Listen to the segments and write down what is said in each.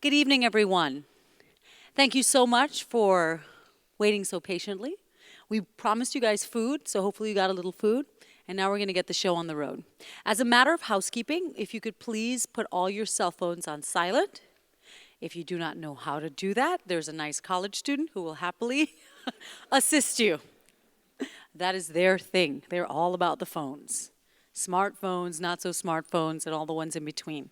Good evening, everyone. Thank you so much for waiting so patiently. We promised you guys food, so hopefully you got a little food. And now we're going to get the show on the road. As a matter of housekeeping, if you could please put all your cell phones on silent. If you do not know how to do that, there's a nice college student who will happily assist you. That is their thing. They're all about the phones. Smartphones, not so smartphones, and all the ones in between.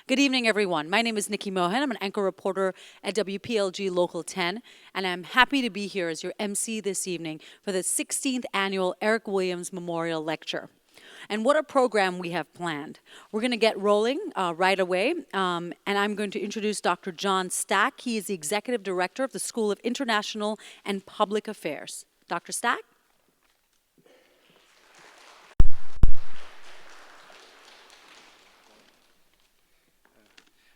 Good evening, everyone. My name is Nikki Mohan. I'm an anchor reporter at WPLG Local 10, and I'm happy to be here as your MC this evening for the 16th Annual Eric Williams Memorial Lecture. And what a program we have planned. We're going to get rolling right away, and I'm going to introduce Dr. John Stack. He is the Executive Director of the School of International and Public Affairs. Dr. Stack?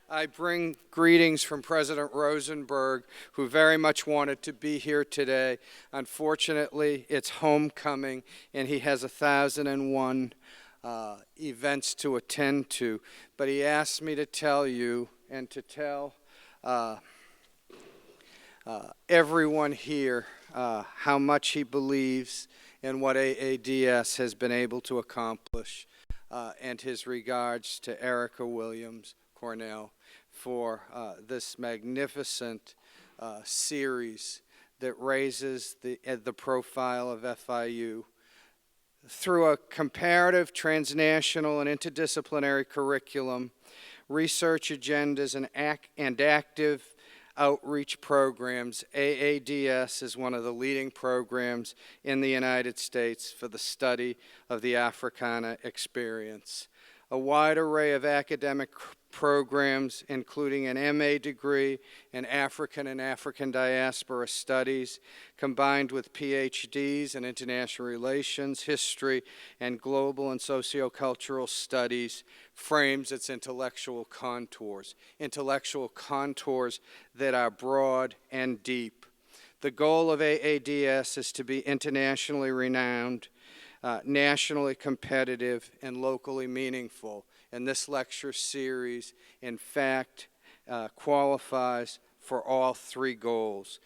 I bring greetings from President Rosenberg, who very much wanted to be here today. Unfortunately, it's homecoming, and he has 1,001 events to attend to. But he asked me to tell you and to tell everyone here how much he believes in what AADS has been able to accomplish, and his regards to Erica Williams Cornell for this magnificent series that raises the profile of FIU through a comparative, transnational, and interdisciplinary curriculum, research agendas, and active outreach programs. AADS is one of the leading programs in the United States for the study of the Africana experience. A wide array of academic programs, including an MA degree in African and African diaspora studies, combined with PhDs in international relations, history, and global and sociocultural studies, frames its intellectual contours that are broad and deep. The goal of AADS is to be internationally renowned, nationally competitive, and locally meaningful. And this lecture series, in fact, qualifies for all three goals.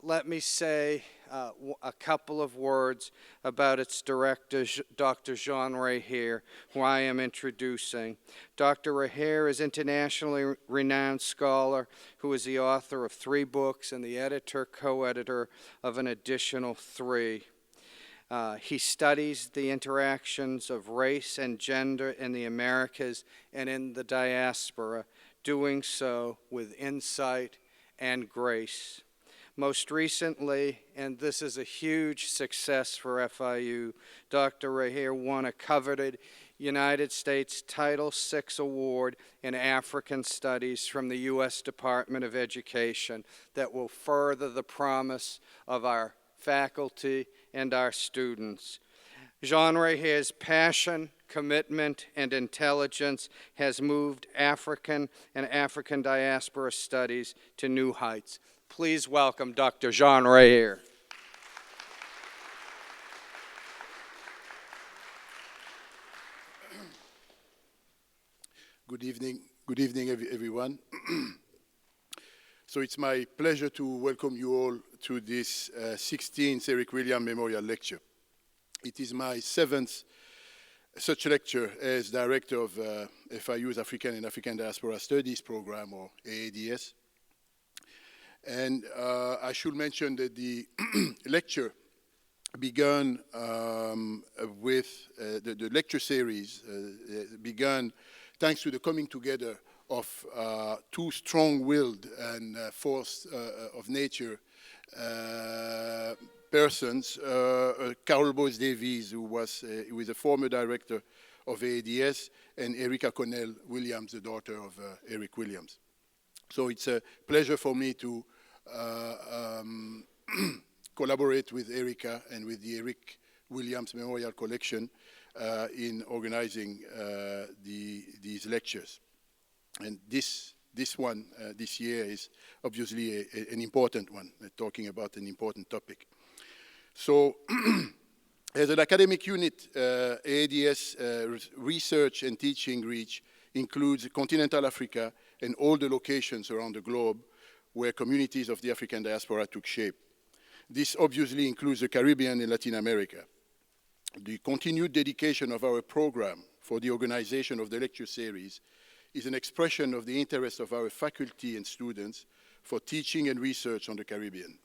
Let me say a couple of words about its director, Dr. Jean Reher, who I am introducing. Dr. Reher is internationally renowned scholar who is the author of 3 books and the editor, co-editor of an additional 3. He studies the interactions of race and gender in the Americas and in the diaspora, doing so with insight and grace. Most recently, and this is a huge success for FIU, Dr. Reher won a coveted United States Title VI Award in African Studies from the U.S. Department of Education that will further the promise of our faculty and our students. Jean Reher's passion, commitment, and intelligence has moved African and African diaspora studies to new heights. Please welcome Dr. Jean Reher. Good evening, everyone. So it's my pleasure to welcome you all to this 16th Eric Williams Memorial Lecture. It is my 7th such lecture as director of FIU's African and African Diaspora Studies program, or AADS. And I should mention that the lecture began with the lecture series began thanks to the coming together of 2 strong-willed and force of nature persons, Carol Boyce Davies, who was a former director of AADS, and Erica Cornell Williams, the daughter of Eric Williams. So it's a pleasure for me to collaborate with Erica and with the Eric Williams Memorial Collection in organizing these lectures. And this year is obviously an important one, talking about an important topic. So, as an academic unit, AADS research and teaching reach includes continental Africa and all the locations around the globe where communities of the African diaspora took shape. This obviously includes the Caribbean and Latin America. The continued dedication of our program for the organization of the lecture series is an expression of the interest of our faculty and students for teaching and research on the Caribbean.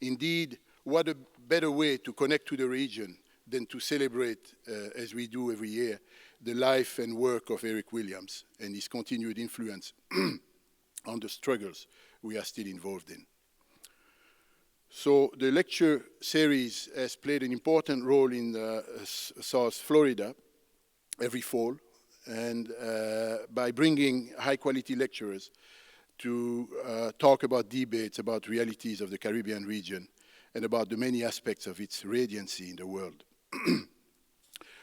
Indeed, what a better way to connect to the region than to celebrate, as we do every year, the life and work of Eric Williams and his continued influence on the struggles we are still involved in. So the lecture series has played an important role in South Florida every fall, and by bringing high-quality lecturers to talk about debates about realities of the Caribbean region and about the many aspects of its radiancy in the world.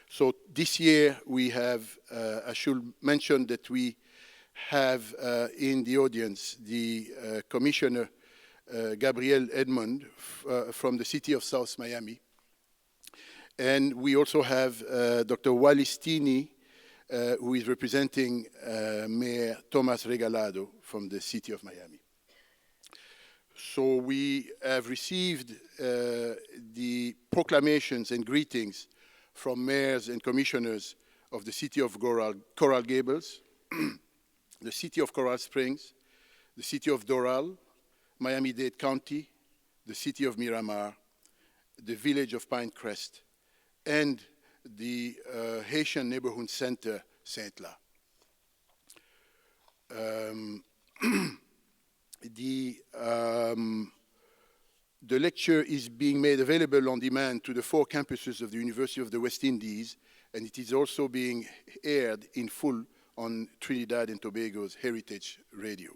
So this year we have, I should mention that we have in the audience the Commissioner Gabriel Edmond from the city of South Miami. And we also have Dr. Wallis Tini, who is representing Mayor Thomas Regalado from the city of Miami. So we have received the proclamations and greetings from mayors and commissioners of the city of Coral Gables, the city of Coral Springs, the city of Doral, Miami-Dade County, the city of Miramar, the village of Pinecrest, and the Haitian Neighborhood Center, Saint-La. The lecture is being made available on demand to the 4 campuses of the University of the West Indies, and it is also being aired in full on Trinidad and Tobago's Heritage Radio.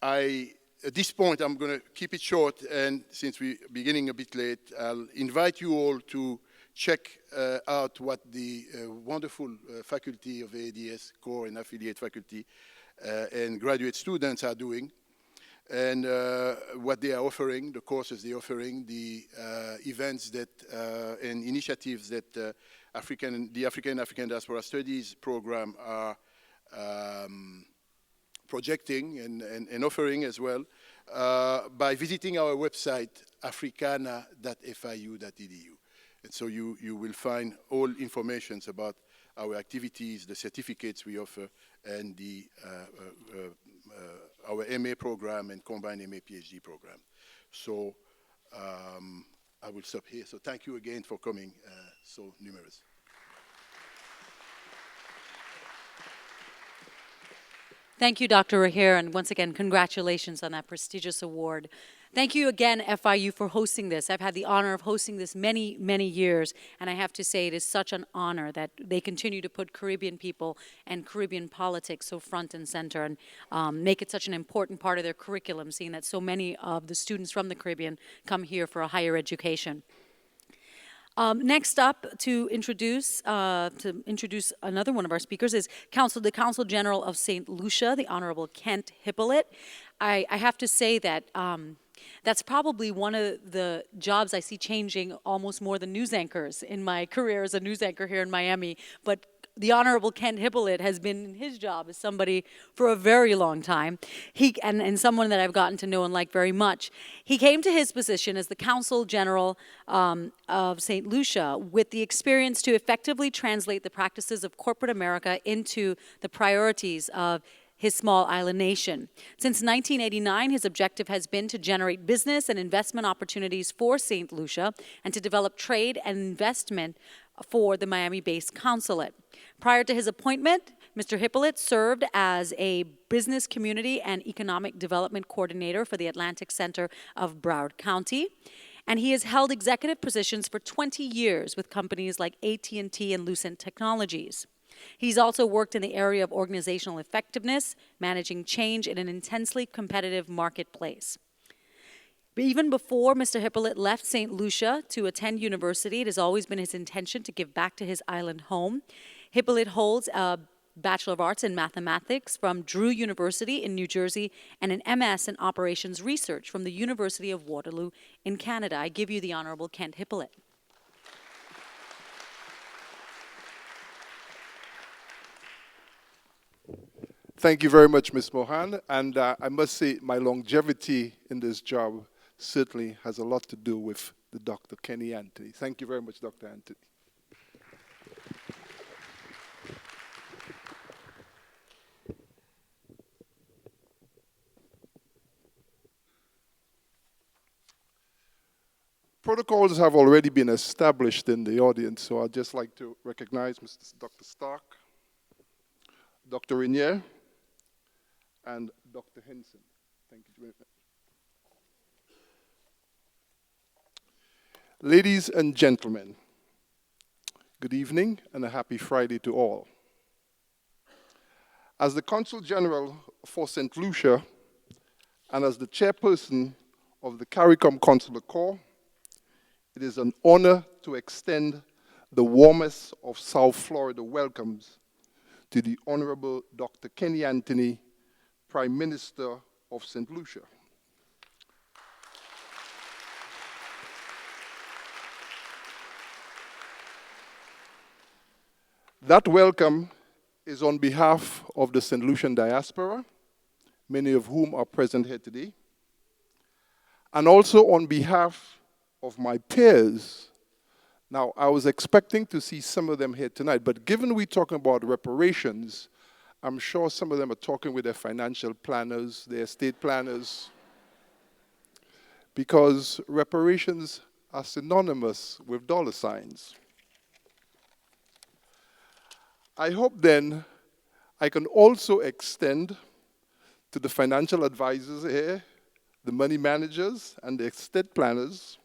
At this point, I'm going to keep it short, and since we're beginning a bit late, I'll invite you all to check out what the wonderful faculty of AADS, core and affiliate faculty, and graduate students are doing, and what they are offering, the courses they're offering, the events that and initiatives that the African Diaspora Studies program are projecting and offering as well by visiting our website, africana.fiu.edu. And so you will find all information about our activities, the certificates we offer, and the, our MA program and combined MA PhD program. So I will stop here. So thank you again for coming so numerous. Thank you, Dr. Rahir, and once again, congratulations on that prestigious award. Thank you again, FIU, for hosting this. I've had the honor of hosting this many, many years, and I have to say it is such an honor that they continue to put Caribbean people and Caribbean politics so front and center and make it such an important part of their curriculum, seeing that so many of the students from the Caribbean come here for a higher education. Next up to introduce another one of our speakers is the Consul General of St. Lucia, the Honorable Kent Hippolyte. I have to say that that's probably one of the jobs I see changing almost more than news anchors in my career as a news anchor here in Miami. But the Honorable Kent Hippolyte has been in his job as somebody for a very long time, and someone that I've gotten to know and like very much. He came to his position as the Consul General of St. Lucia with the experience to effectively translate the practices of corporate America into the priorities of his small island nation. Since 1989, his objective has been to generate business and investment opportunities for St. Lucia and to develop trade and investment for the Miami-based consulate. Prior to his appointment, Mr. Hippolyte served as a business community and economic development coordinator for the Atlantic Center of Broward County. And he has held executive positions for 20 years with companies like AT&T and Lucent Technologies. He's also worked in the area of organizational effectiveness, managing change in an intensely competitive marketplace. But even before Mr. Hippolyte left St. Lucia to attend university, it has always been his intention to give back to his island home. Hippolyte holds a Bachelor of Arts in Mathematics from Drew University in New Jersey and an MS in Operations Research from the University of Waterloo in Canada. I give you the Honorable Kent Hippolyte. Thank you very much, Ms. Mohan. And I must say, my longevity in this job certainly has a lot to do with the Dr. Kenny Anthony. Thank you very much, Dr. Anthony. Protocols have already been established in the audience, so I'd just like to recognize Dr. Stark, Dr. Rainier, and Dr. Henson. Thank you very much. Ladies and gentlemen, good evening and a happy Friday to all. As the Consul General for St. Lucia and as the chairperson of the CARICOM Consular Corps, it is an honor to extend the warmest of South Florida welcomes to the Honorable Dr. Kenny Anthony, Prime Minister of St. Lucia. That welcome is on behalf of the St. Lucian diaspora, many of whom are present here today, and also on behalf of my peers. Now, I was expecting to see some of them here tonight, but given we're talking about reparations, I'm sure some of them are talking with their financial planners, their estate planners, because reparations are synonymous with dollar signs. I hope then I can also extend to the financial advisors here, the money managers, and the estate planners,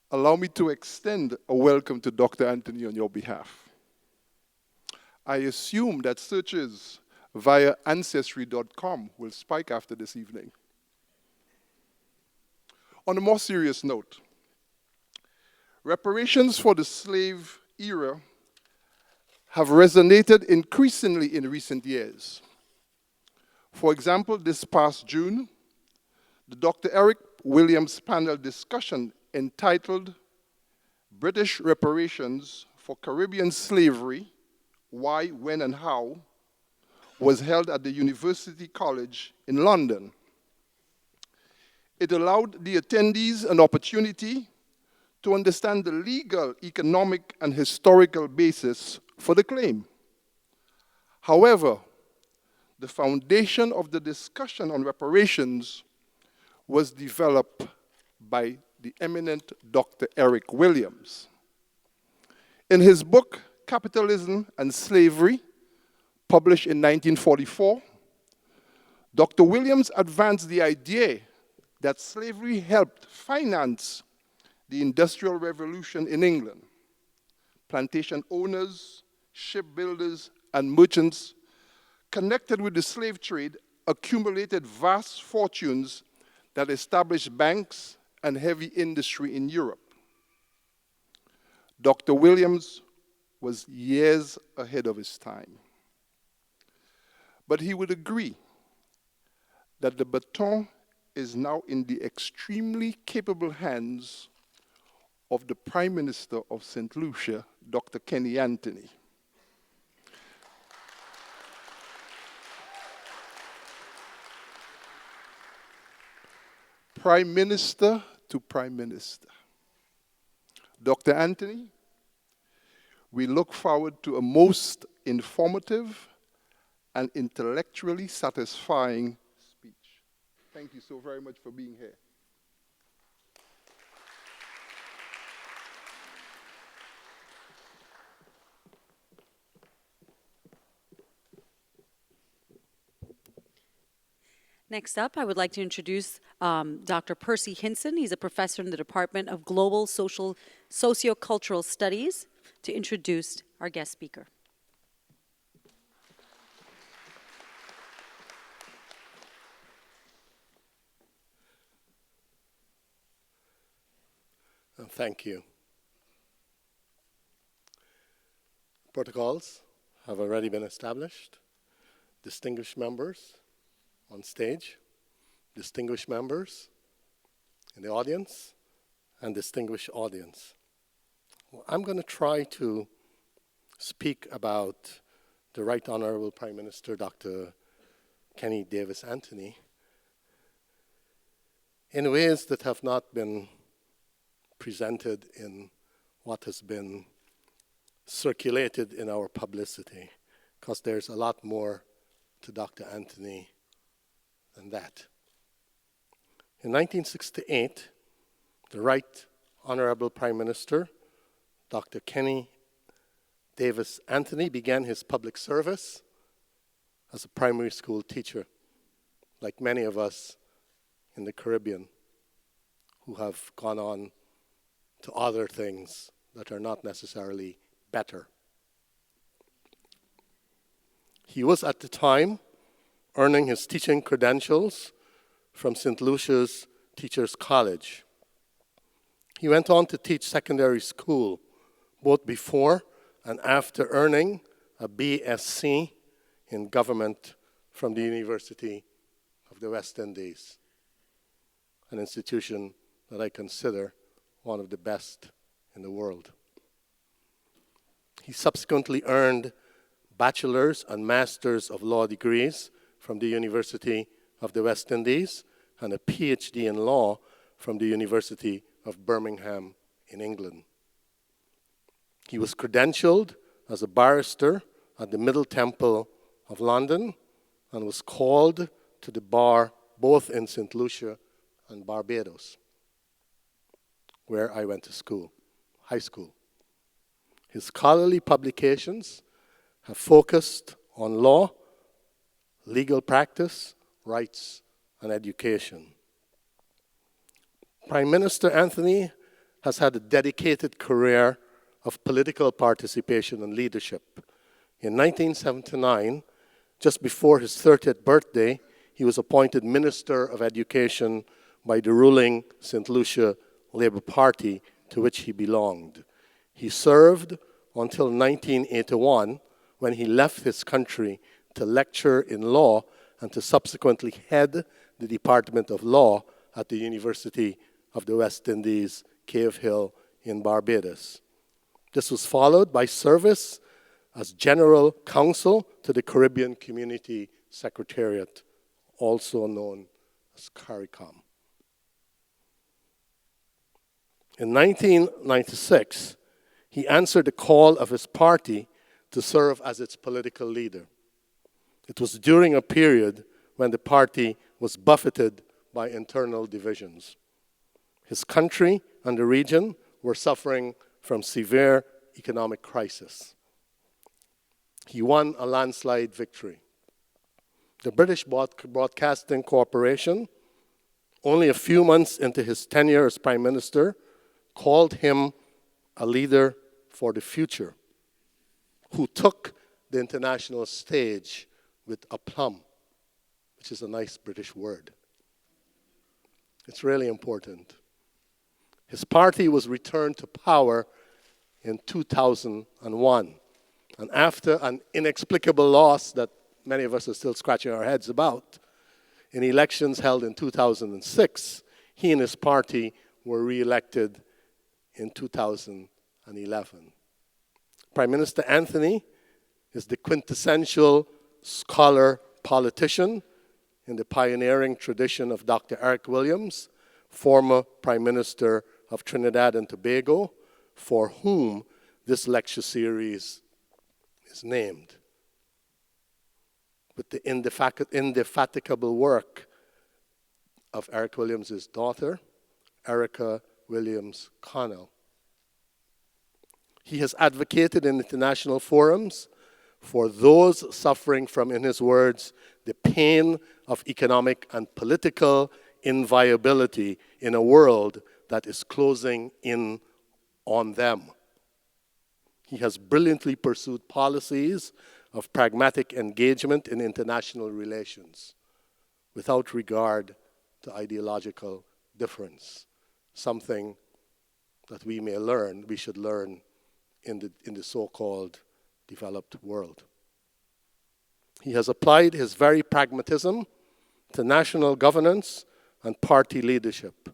allow me to extend a welcome to Dr. Anthony on your behalf. I assume that searches via Ancestry.com will spike after this evening. On a more serious note, reparations for the slave era have resonated increasingly in recent years. For example, this past June, the Dr. Eric Williams panel discussion entitled British Reparations for Caribbean Slavery, Why, When, and How, was held at the University College in London. It allowed the attendees an opportunity to understand the legal, economic, and historical basis for the claim. However, the foundation of the discussion on reparations was developed by the eminent Dr. Eric Williams. In his book, Capitalism and Slavery, published in 1944, Dr. Williams advanced the idea that slavery helped finance the Industrial Revolution in England. Plantation owners, shipbuilders, and merchants connected with the slave trade accumulated vast fortunes that established banks and heavy industry in Europe. Dr. Williams was years ahead of his time. But he would agree that the baton is now in the extremely capable hands of the Prime Minister of St. Lucia, Dr. Kenny Anthony. Prime Minister to Prime Minister. Dr. Anthony, we look forward to a most informative and intellectually satisfying speech. Thank you so very much for being here. Next up, I would like to introduce Dr. Percy Hinson. He's a professor in the Department of Global Sociocultural Studies, to introduce our guest speaker. Thank you. Protocols have already been established. Distinguished members on stage, distinguished members in the audience, and distinguished audience. Well, I'm going to try to speak about the Right Honorable Prime Minister Dr. Kenny Davis Anthony, in ways that have not been presented in what has been circulated in our publicity, because there's a lot more to Dr. Anthony than that. In 1968, the Right Honorable Prime Minister, Dr. Kenny Davis Anthony, began his public service as a primary school teacher, like many of us in the Caribbean who have gone on to other things that are not necessarily better. He was at the time earning his teaching credentials from St. Lucia's Teachers College. He went on to teach secondary school, both before and after earning a BSc in government from the University of the West Indies, an institution that I consider one of the best in the world. He subsequently earned bachelor's and master's of law degrees from the University of the West Indies and a PhD in law from the University of Birmingham in England. He was credentialed as a barrister at the Middle Temple of London and was called to the bar both in St. Lucia and Barbados, where I went to school, high school. His scholarly publications have focused on law, legal practice, rights, and education. Prime Minister Anthony has had a dedicated career of political participation and leadership. In 1979, just before his 30th birthday, he was appointed Minister of Education by the ruling St. Lucia Labour Party, to which he belonged. He served until 1981, when he left his country to lecture in law and to subsequently head the Department of Law at the University of the West Indies, Cave Hill in Barbados. This was followed by service as General Counsel to the Caribbean Community Secretariat, also known as CARICOM. In 1996, he answered the call of his party to serve as its political leader. It was during a period when the party was buffeted by internal divisions. His country and the region were suffering from severe economic crisis. He won a landslide victory. The British Broadcasting Corporation, only a few months into his tenure as Prime Minister, called him a leader for the future, who took the international stage with aplomb, which is a nice British word. It's really important. His party was returned to power in 2001. And after an inexplicable loss that many of us are still scratching our heads about, in elections held in 2006, he and his party were re-elected in 2011. Prime Minister Anthony is the quintessential scholar politician in the pioneering tradition of Dr. Eric Williams, former Prime Minister of Trinidad and Tobago, for whom this lecture series is named. With the indefatigable work of Eric Williams' daughter, Erica Williams Connell. He has advocated in international forums for those suffering from, in his words, the pain of economic and political inviability in a world that is closing in on them. He has brilliantly pursued policies of pragmatic engagement in international relations without regard to ideological difference, something that we should learn in the so-called developed world. He has applied his very pragmatism to national governance and party leadership.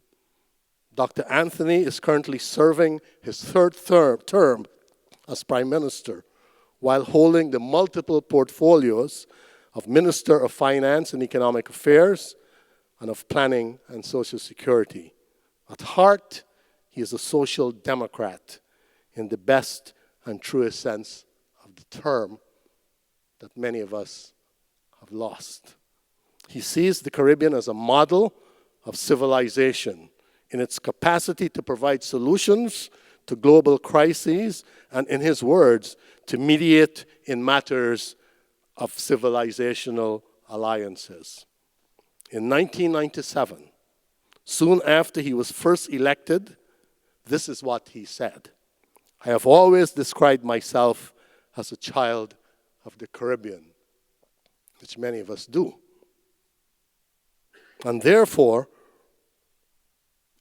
Dr. Anthony is currently serving his third term as Prime Minister, while holding the multiple portfolios of Minister of Finance and Economic Affairs, and of Planning and Social Security. At heart, he is a social democrat in the best and truest sense of the term that many of us have lost. He sees the Caribbean as a model of civilization in its capacity to provide solutions to global crises and, in his words, to mediate in matters of civilizational alliances. In 1997, soon after he was first elected, this is what he said: "I have always described myself as a child of the Caribbean," which many of us do. And therefore,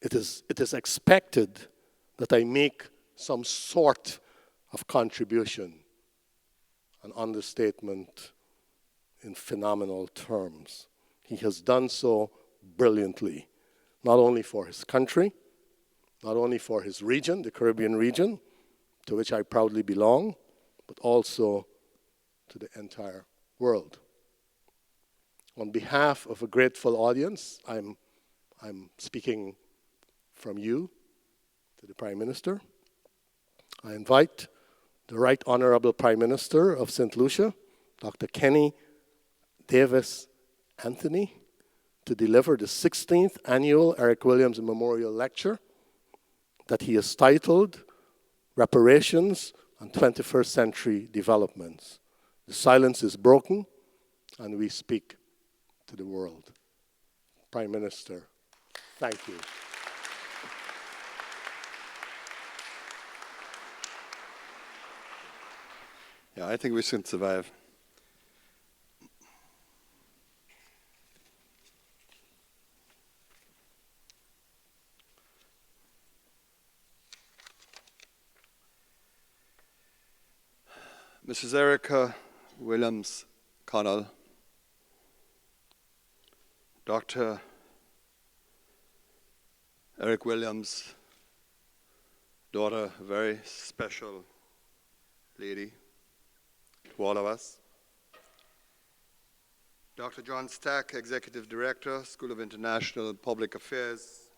it is expected that I make some sort of contribution, an understatement in phenomenal terms. He has done so brilliantly, not only for his country, not only for his region, the Caribbean region, to which I proudly belong, but also to the entire world. On behalf of a grateful audience, I'm speaking from you to the Prime Minister. I invite the Right Honorable Prime Minister of St. Lucia, Dr. Kenny Davis Anthony, to deliver the 16th Annual Eric Williams Memorial Lecture that he has titled Reparations and 21st Century Developments. The silence is broken, and we speak to the world. Prime Minister, thank you. Yeah, I think we should survive. Mrs. Erica Williams Connell, Dr. Eric Williams' daughter, a very special lady to all of us. Dr. John Stack, Executive Director, School of International Public Affairs.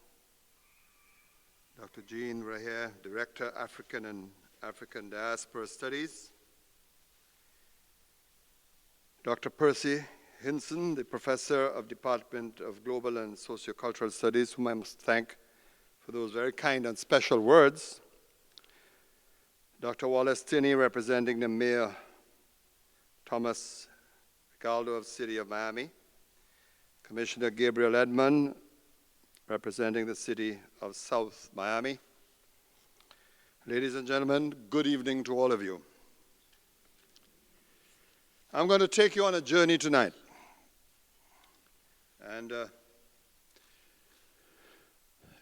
Dr. Jean Raher, Director, African and African Diaspora Studies. Dr. Percy Hinson, the Professor of Department of Global and Sociocultural Studies, whom I must thank for those very kind and special words. Dr. Wallace Tinney, representing the Mayor Thomas Galdo of the City of Miami. Commissioner Gabriel Edmond, representing the City of South Miami. Ladies and gentlemen, good evening to all of you. I'm going to take you on a journey tonight. And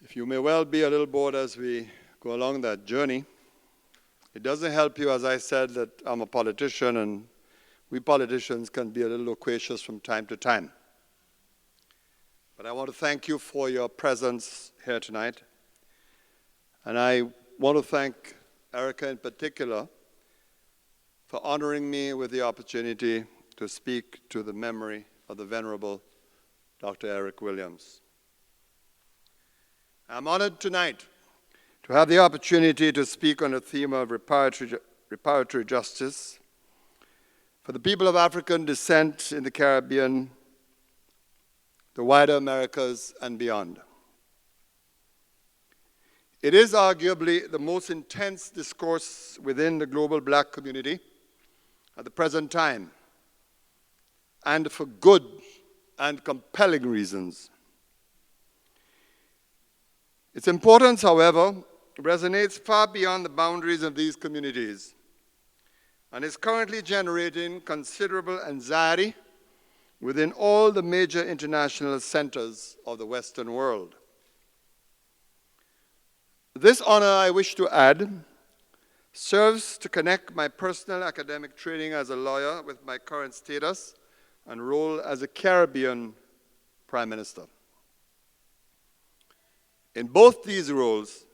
if you may well be a little bored as we go along that journey, it doesn't help you, as I said, that I'm a politician, and we politicians can be a little loquacious from time to time. But I want to thank you for your presence here tonight. And I want to thank Erica in particular for honoring me with the opportunity to speak to the memory of the Venerable Dr. Eric Williams. I'm honored tonight to have the opportunity to speak on the theme of reparatory justice for the people of African descent in the Caribbean, the wider Americas, and beyond. It is arguably the most intense discourse within the global Black community at the present time, and for good and compelling reasons. Its importance, however, resonates far beyond the boundaries of these communities and is currently generating considerable anxiety within all the major international centers of the Western world. This honor, I wish to add, serves to connect my personal academic training as a lawyer with my current status and role as a Caribbean Prime Minister. In both these roles,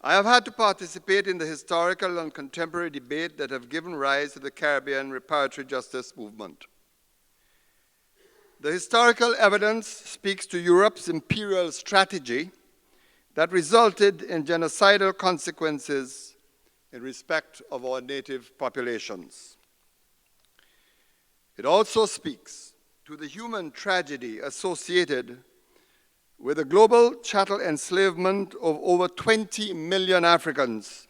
I have had to participate in the historical and contemporary debate that have given rise to the Caribbean reparatory justice movement. The historical evidence speaks to Europe's imperial strategy that resulted in genocidal consequences in respect of our native populations. It also speaks to the human tragedy associated with the global chattel enslavement of over 20 million Africans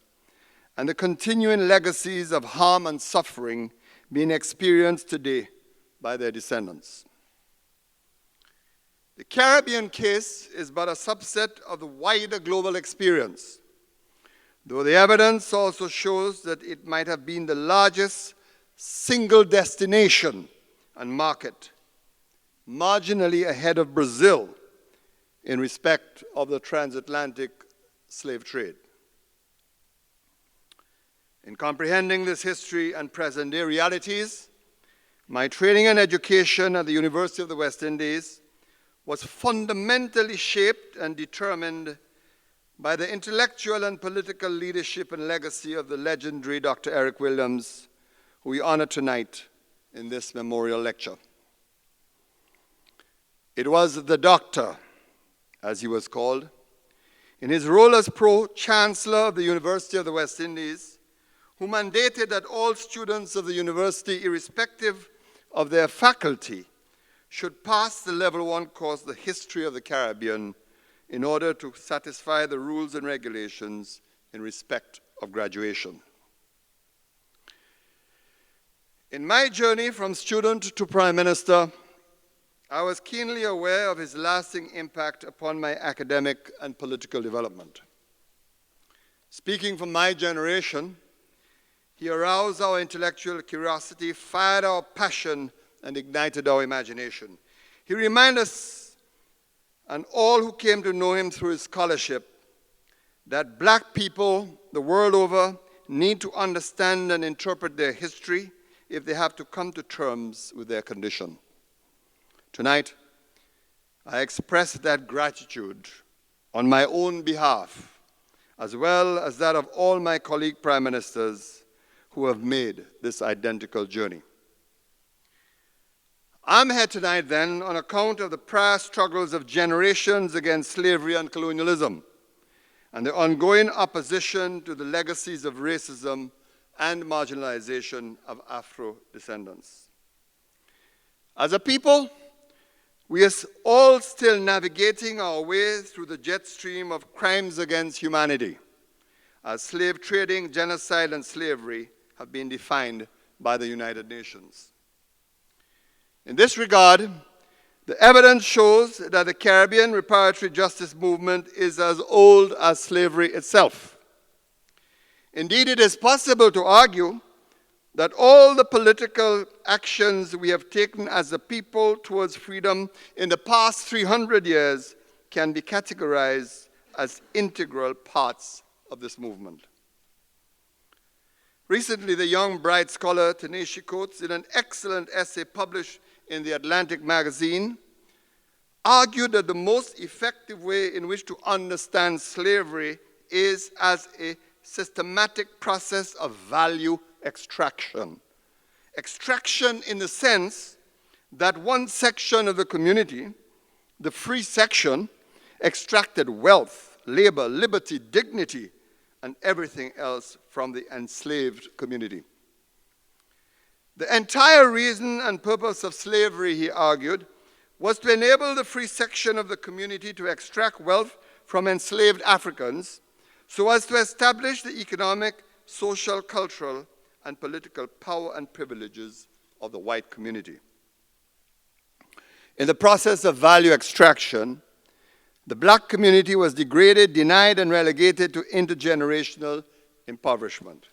and the continuing legacies of harm and suffering being experienced today by their descendants. The Caribbean case is but a subset of the wider global experience, though the evidence also shows that it might have been the largest single destination and market, marginally ahead of Brazil in respect of the transatlantic slave trade. In comprehending this history and present-day realities, my training and education at the University of the West Indies was fundamentally shaped and determined by the intellectual and political leadership and legacy of the legendary Dr. Eric Williams, who we honor tonight in this memorial lecture. It was the doctor, as he was called, in his role as Pro-Chancellor of the University of the West Indies, who mandated that all students of the university, irrespective of their faculty, should pass the Level 1 course, The History of the Caribbean, in order to satisfy the rules and regulations in respect of graduation. In my journey from student to Prime Minister, I was keenly aware of his lasting impact upon my academic and political development. Speaking for my generation, he aroused our intellectual curiosity, fired our passion, and ignited our imagination. He reminded us, and all who came to know him through his scholarship, that black people the world over need to understand and interpret their history if they have to come to terms with their condition. Tonight, I express that gratitude on my own behalf, as well as that of all my colleague prime ministers who have made this identical journey. I'm here tonight then on account of the prior struggles of generations against slavery and colonialism and the ongoing opposition to the legacies of racism and marginalization of Afro-descendants. As a people, we are all still navigating our way through the jet stream of crimes against humanity, as slave trading, genocide, and slavery have been defined by the United Nations. In this regard, the evidence shows that the Caribbean reparatory justice movement is as old as slavery itself. Indeed, it is possible to argue that all the political actions we have taken as a people towards freedom in the past 300 years can be categorized as integral parts of this movement. Recently, the young, bright scholar Ta-Nehisi Coates, in an excellent essay published in the Atlantic magazine, argued that the most effective way in which to understand slavery is as a systematic process of value extraction. Extraction in the sense that one section of the community, the free section, extracted wealth, labor, liberty, dignity, and everything else from the enslaved community. The entire reason and purpose of slavery, he argued, was to enable the free section of the community to extract wealth from enslaved Africans so as to establish the economic, social, cultural, and political power and privileges of the white community. In the process of value extraction, the black community was degraded, denied, and relegated to intergenerational impoverishment.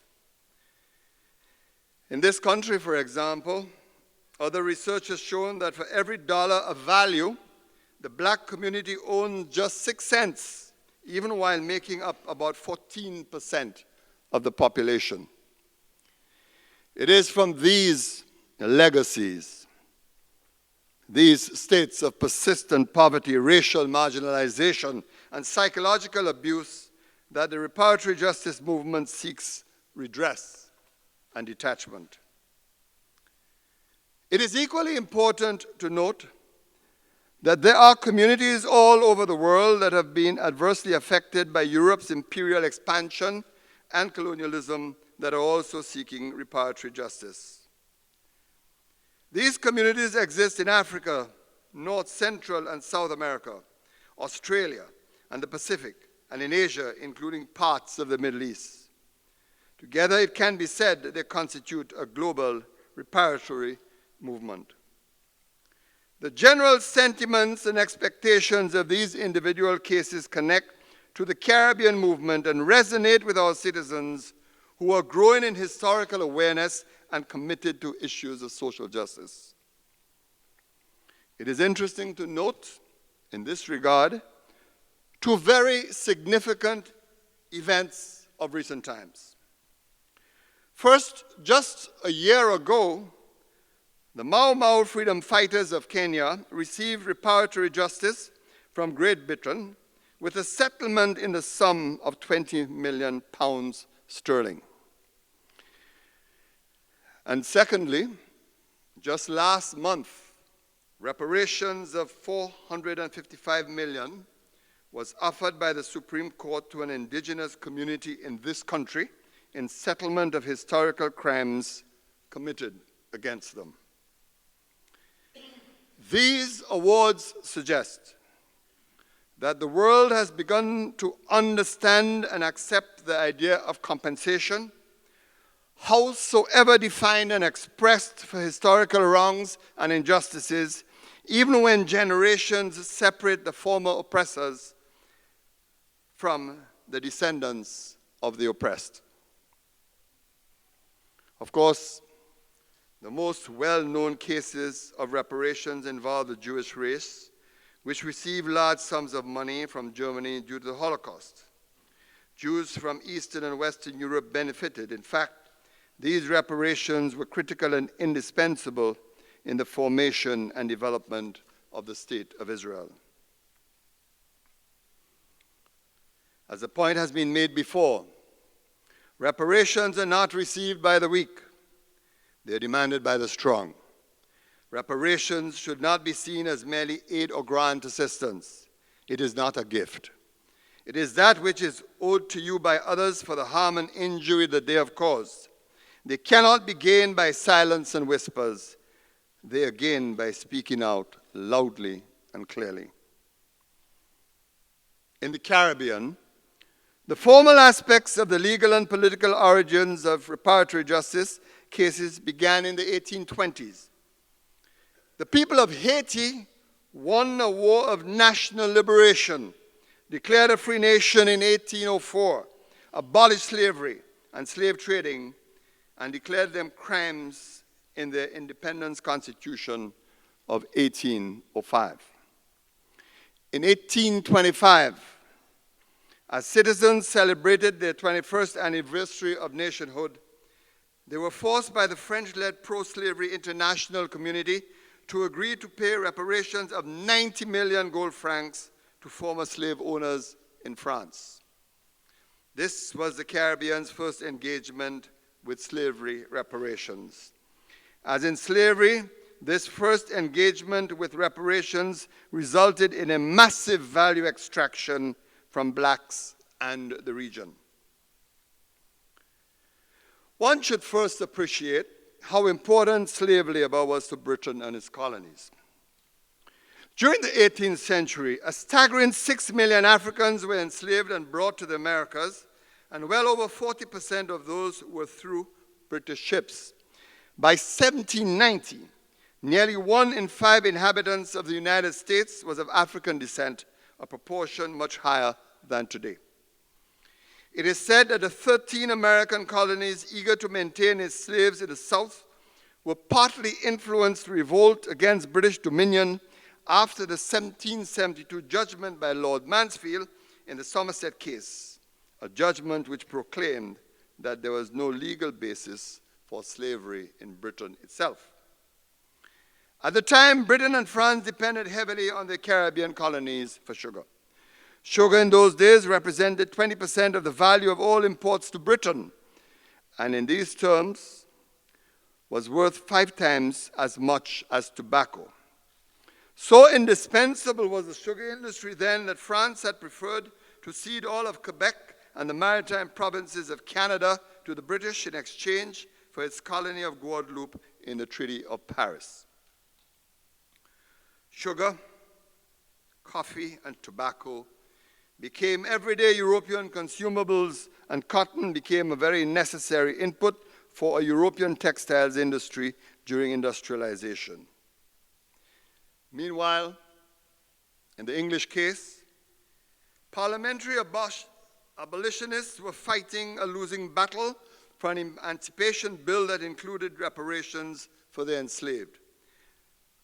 In this country, for example, other research has shown that for every dollar of value, the black community owns just 6 cents, even while making up about 14% of the population. It is from these legacies, these states of persistent poverty, racial marginalization, and psychological abuse that the reparatory justice movement seeks redress and detachment. It is equally important to note that there are communities all over the world that have been adversely affected by Europe's imperial expansion and colonialism that are also seeking reparatory justice. These communities exist in Africa, North, Central, and South America, Australia, and the Pacific, and in Asia, including parts of the Middle East. Together, it can be said that they constitute a global reparatory movement. The general sentiments and expectations of these individual cases connect to the Caribbean movement and resonate with our citizens who are growing in historical awareness and committed to issues of social justice. It is interesting to note, in this regard, two very significant events of recent times. First, just a year ago, the Mau Mau freedom fighters of Kenya received reparatory justice from Great Britain with a settlement in the sum of £20 million sterling. And secondly, just last month, reparations of $455 million was offered by the Supreme Court to an indigenous community in this country in settlement of historical crimes committed against them. These awards suggest that the world has begun to understand and accept the idea of compensation, howsoever defined and expressed, for historical wrongs and injustices, even when generations separate the former oppressors from the descendants of the oppressed. Of course, the most well-known cases of reparations involve the Jewish race, which received large sums of money from Germany due to the Holocaust. Jews from Eastern and Western Europe benefited. In fact, these reparations were critical and indispensable in the formation and development of the State of Israel. As the point has been made before, reparations are not received by the weak. They are demanded by the strong. Reparations should not be seen as merely aid or grant assistance. It is not a gift. It is that which is owed to you by others for the harm and injury that they have caused. They cannot be gained by silence and whispers. They are gained by speaking out loudly and clearly. In the Caribbean, the formal aspects of the legal and political origins of reparatory justice cases began in the 1820s. The people of Haiti won a war of national liberation, declared a free nation in 1804, abolished slavery and slave trading, and declared them crimes in their Independence Constitution of 1805. In 1825, as citizens celebrated their 21st anniversary of nationhood, they were forced by the French-led pro-slavery international community to agree to pay reparations of 90 million gold francs to former slave owners in France. This was the Caribbean's first engagement with slavery reparations. As in slavery, this first engagement with reparations resulted in a massive value extraction from blacks and the region. One should first appreciate how important slave labor was to Britain and its colonies. During the 18th century, a staggering 6 million Africans were enslaved and brought to the Americas, and well over 40% of those were through British ships. By 1790, nearly 1 in 5 inhabitants of the United States was of African descent, a proportion much higher than today. It is said that the 13 American colonies eager to maintain its slaves in the South were partly influenced to revolt against British dominion after the 1772 judgment by Lord Mansfield in the Somerset case, a judgment which proclaimed that there was no legal basis for slavery in Britain itself. At the time, Britain and France depended heavily on their Caribbean colonies for sugar. Sugar in those days represented 20% of the value of all imports to Britain, and in these terms was worth 5 times as much as tobacco. So indispensable was the sugar industry then that France had preferred to cede all of Quebec and the maritime provinces of Canada to the British in exchange for its colony of Guadeloupe in the Treaty of Paris. Sugar, coffee, and tobacco became everyday European consumables, and cotton became a very necessary input for a European textiles industry during industrialization. Meanwhile, in the English case, parliamentary abolitionists were fighting a losing battle for an emancipation bill that included reparations for the enslaved.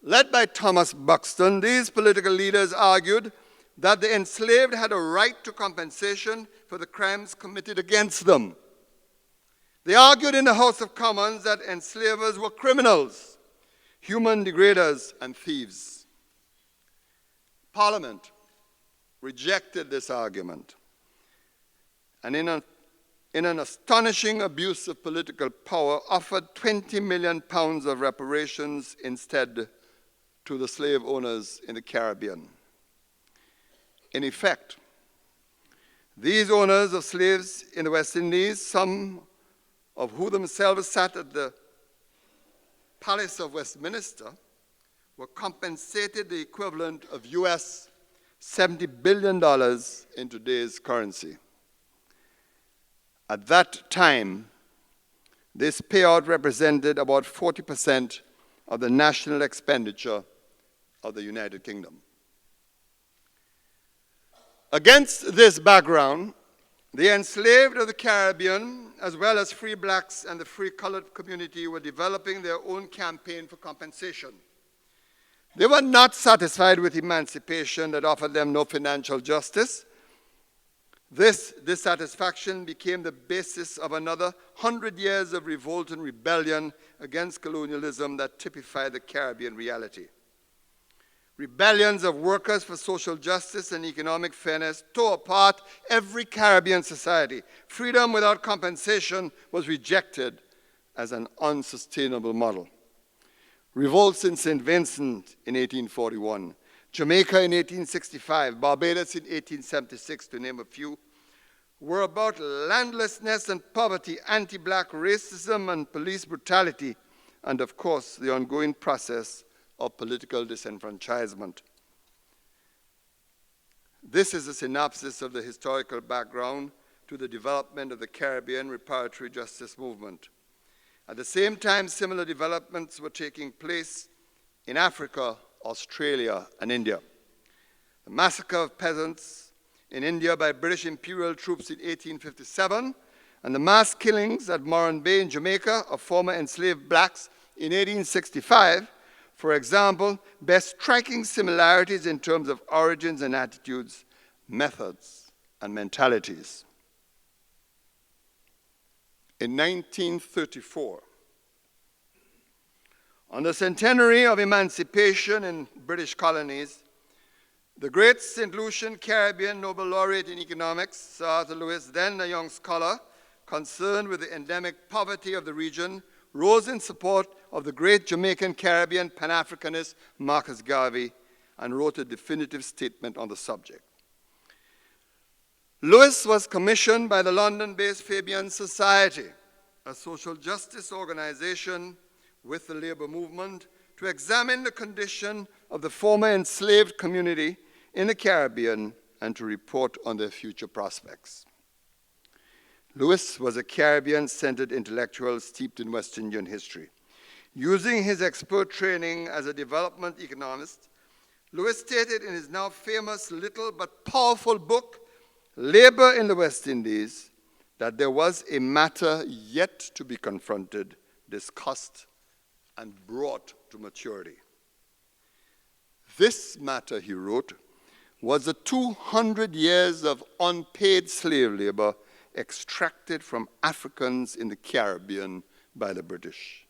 Led by Thomas Buxton, these political leaders argued that the enslaved had a right to compensation for the crimes committed against them. They argued in the House of Commons that enslavers were criminals, human degraders, and thieves. Parliament rejected this argument, and in an astonishing abuse of political power, offered £20 million of reparations instead to the slave owners in the Caribbean. In effect, these owners of slaves in the West Indies, some of who themselves sat at the Palace of Westminster, were compensated the equivalent of US $70 billion in today's currency. At that time, this payout represented about 40% of the national expenditure of the United Kingdom. Against this background, the enslaved of the Caribbean, as well as free blacks and the free colored community, were developing their own campaign for compensation. They were not satisfied with emancipation that offered them no financial justice. This dissatisfaction became the basis of another 100 years of revolt and rebellion against colonialism that typified the Caribbean reality. Rebellions of workers for social justice and economic fairness tore apart every Caribbean society. Freedom without compensation was rejected as an unsustainable model. Revolts in St. Vincent in 1841, Jamaica in 1865, Barbados in 1876, to name a few, were about landlessness and poverty, anti-black racism and police brutality, and of course, the ongoing process of political disenfranchisement. This is a synopsis of the historical background to the development of the Caribbean reparatory justice movement. At the same time, similar developments were taking place in Africa, Australia, and India. The massacre of peasants in India by British imperial troops in 1857, and the mass killings at Moran Bay in Jamaica of former enslaved blacks in 1865, for example, bear striking similarities in terms of origins and attitudes, methods, and mentalities. In 1934, on the centenary of emancipation in British colonies, the great St. Lucian Caribbean Nobel laureate in economics, Sir Arthur Lewis, then a young scholar concerned with the endemic poverty of the region, rose in support of the great Jamaican Caribbean Pan-Africanist Marcus Garvey and wrote a definitive statement on the subject. Lewis was commissioned by the London-based Fabian Society, a social justice organization with the labor movement, to examine the condition of the former enslaved community in the Caribbean and to report on their future prospects. Lewis was a Caribbean-centered intellectual steeped in West Indian history. Using his expert training as a development economist, Lewis stated in his now famous little but powerful book, Labor in the West Indies, that there was a matter yet to be confronted, discussed, and brought to maturity. This matter, he wrote, was the 200 years of unpaid slave labor extracted from Africans in the Caribbean by the British.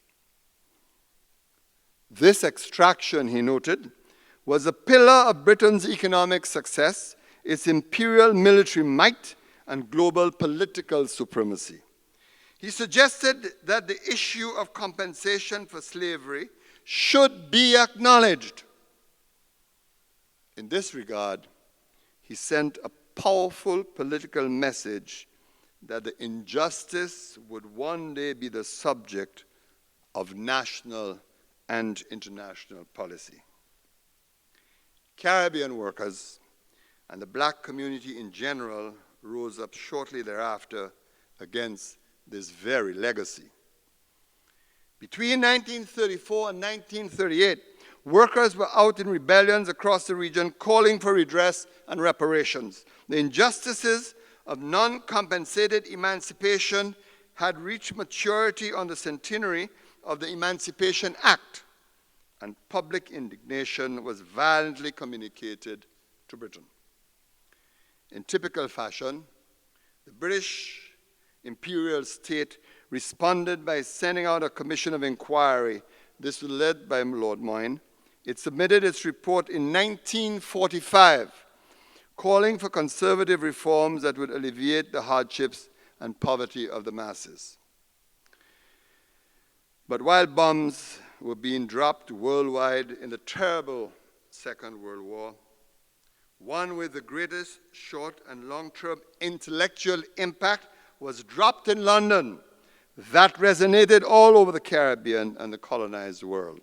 This extraction, he noted, was a pillar of Britain's economic success, its imperial military might, and global political supremacy. He suggested that the issue of compensation for slavery should be acknowledged In this regard, he sent a powerful political message that the injustice would one day be the subject of national and international policy. Caribbean workers and the black community in general rose up shortly thereafter against this very legacy. Between 1934 and 1938, workers were out in rebellions across the region calling for redress and reparations. The injustices of non-compensated emancipation had reached maturity on the centenary of the Emancipation Act, and public indignation was violently communicated to Britain. In typical fashion, the British imperial state responded by sending out a commission of inquiry. This was led by Lord Moyne. It submitted its report in 1945, calling for conservative reforms that would alleviate the hardships and poverty of the masses. But while bombs were being dropped worldwide in the terrible Second World War, one with the greatest short and long-term intellectual impact was dropped in London that resonated all over the Caribbean and the colonized world.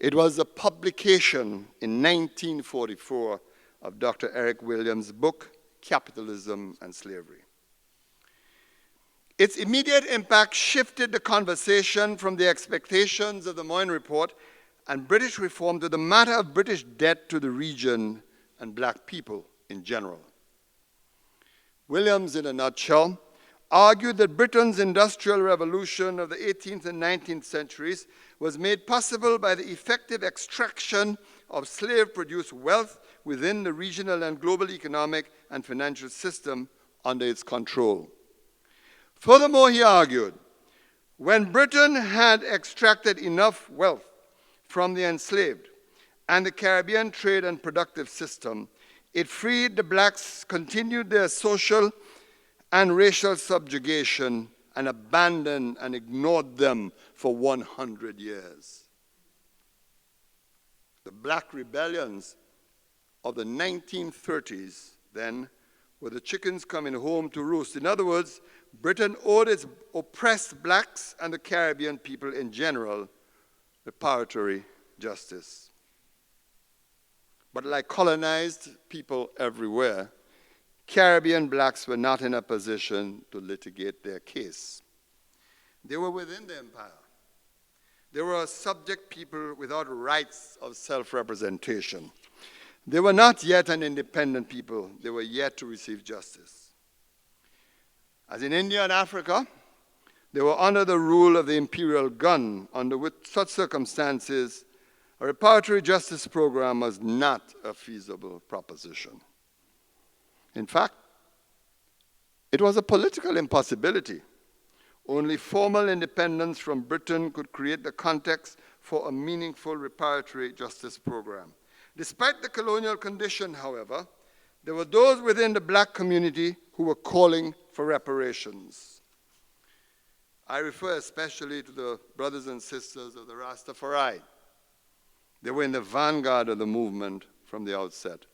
It was the publication in 1944 of Dr. Eric Williams' book, Capitalism and Slavery. Its immediate impact shifted the conversation from the expectations of the Moyne Report and British reform to the matter of British debt to the region and black people in general. Williams, in a nutshell, argued that Britain's industrial revolution of the 18th and 19th centuries was made possible by the effective extraction of slave-produced wealth within the regional and global economic and financial system under its control. Furthermore, he argued, when Britain had extracted enough wealth from the enslaved and the Caribbean trade and productive system, it freed the blacks, continued their social and racial subjugation, and abandoned and ignored them for 100 years. The black rebellions of the 1930s, then, were the chickens coming home to roost. In other words, Britain owed its oppressed blacks and the Caribbean people in general reparatory justice. But like colonized people everywhere, Caribbean blacks were not in a position to litigate their case. They were within the empire. They were a subject people without rights of self-representation. They were not yet an independent people. They were yet to receive justice. As in India and Africa, they were under the rule of the imperial gun, under which such circumstances a reparatory justice program was not a feasible proposition. In fact, it was a political impossibility. Only formal independence from Britain could create the context for a meaningful reparatory justice program. Despite the colonial condition, however, there were those within the black community who were calling for reparations. I refer especially to the brothers and sisters of the Rastafari. They were in the vanguard of the movement from the outset.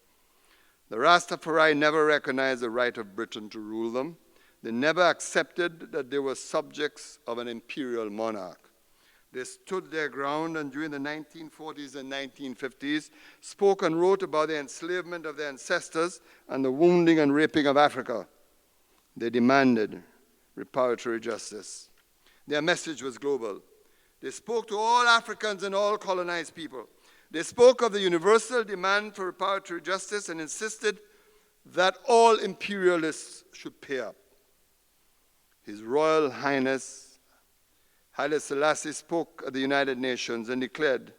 The Rastafari never recognized the right of Britain to rule them. They never accepted that they were subjects of an imperial monarch. They stood their ground, and during the 1940s and 1950s, spoke and wrote about the enslavement of their ancestors and the wounding and raping of Africa. They demanded reparatory justice. Their message was global. They spoke to all Africans and all colonized people. They spoke of the universal demand for reparatory justice and insisted that all imperialists should pay up. His Royal Highness Haile Selassie spoke at the United Nations and declared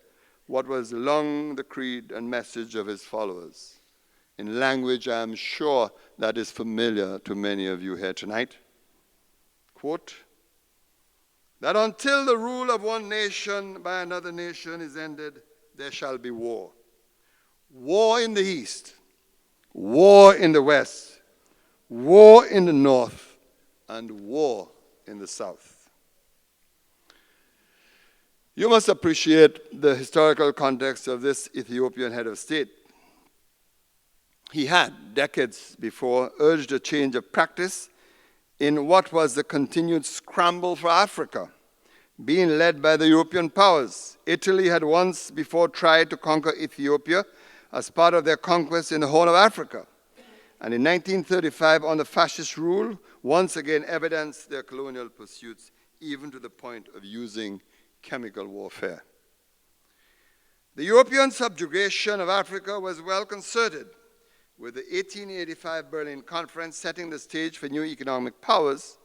what was long the creed and message of his followers, in language I am sure that is familiar to many of you here tonight. Quote, that until the rule of one nation by another nation is ended, there shall be war. War in the east, war in the west, war in the north, and war in the south. You must appreciate the historical context of this Ethiopian head of state. he had, decades before, urged a change of practice in what was the continued scramble for Africa, being led by the European powers. Italy had once before tried to conquer Ethiopia as part of their conquest in the Horn of Africa. And in 1935, under fascist rule, once again evidenced their colonial pursuits, even to the point of using chemical warfare. The European subjugation of Africa was well concerted, with the 1885 Berlin Conference setting the stage for new economic powers,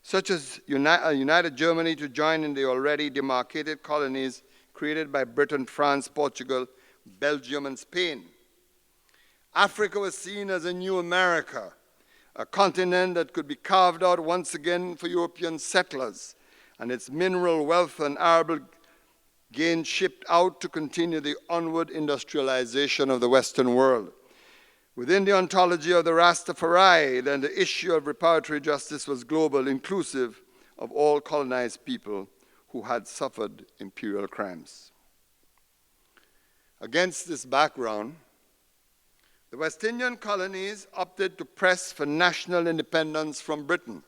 such as United Germany, to join in the already demarcated colonies created by Britain, France, Portugal, Belgium, and Spain. Africa was seen as a new America, a continent that could be carved out once again for European settlers, and its mineral wealth and arable gain shipped out to continue the onward industrialization of the Western world. Within the ontology of the Rastafari, then the issue of reparatory justice was global, inclusive of all colonized people who had suffered imperial crimes. Against this background, the West Indian colonies opted to press for national independence from Britain.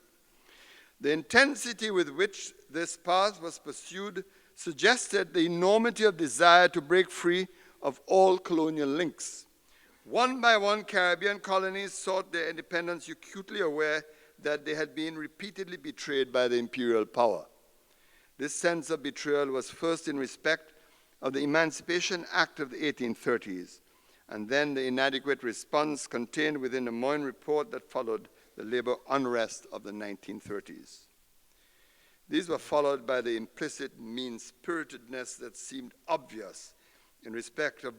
The intensity with which this path was pursued suggested the enormity of desire to break free of all colonial links. One by one, Caribbean colonies sought their independence, acutely aware that they had been repeatedly betrayed by the imperial power. This sense of betrayal was first in respect of the Emancipation Act of the 1830s, and then the inadequate response contained within the Moyne Report that followed the labor unrest of the 1930s. These were followed by the implicit mean-spiritedness that seemed obvious in respect of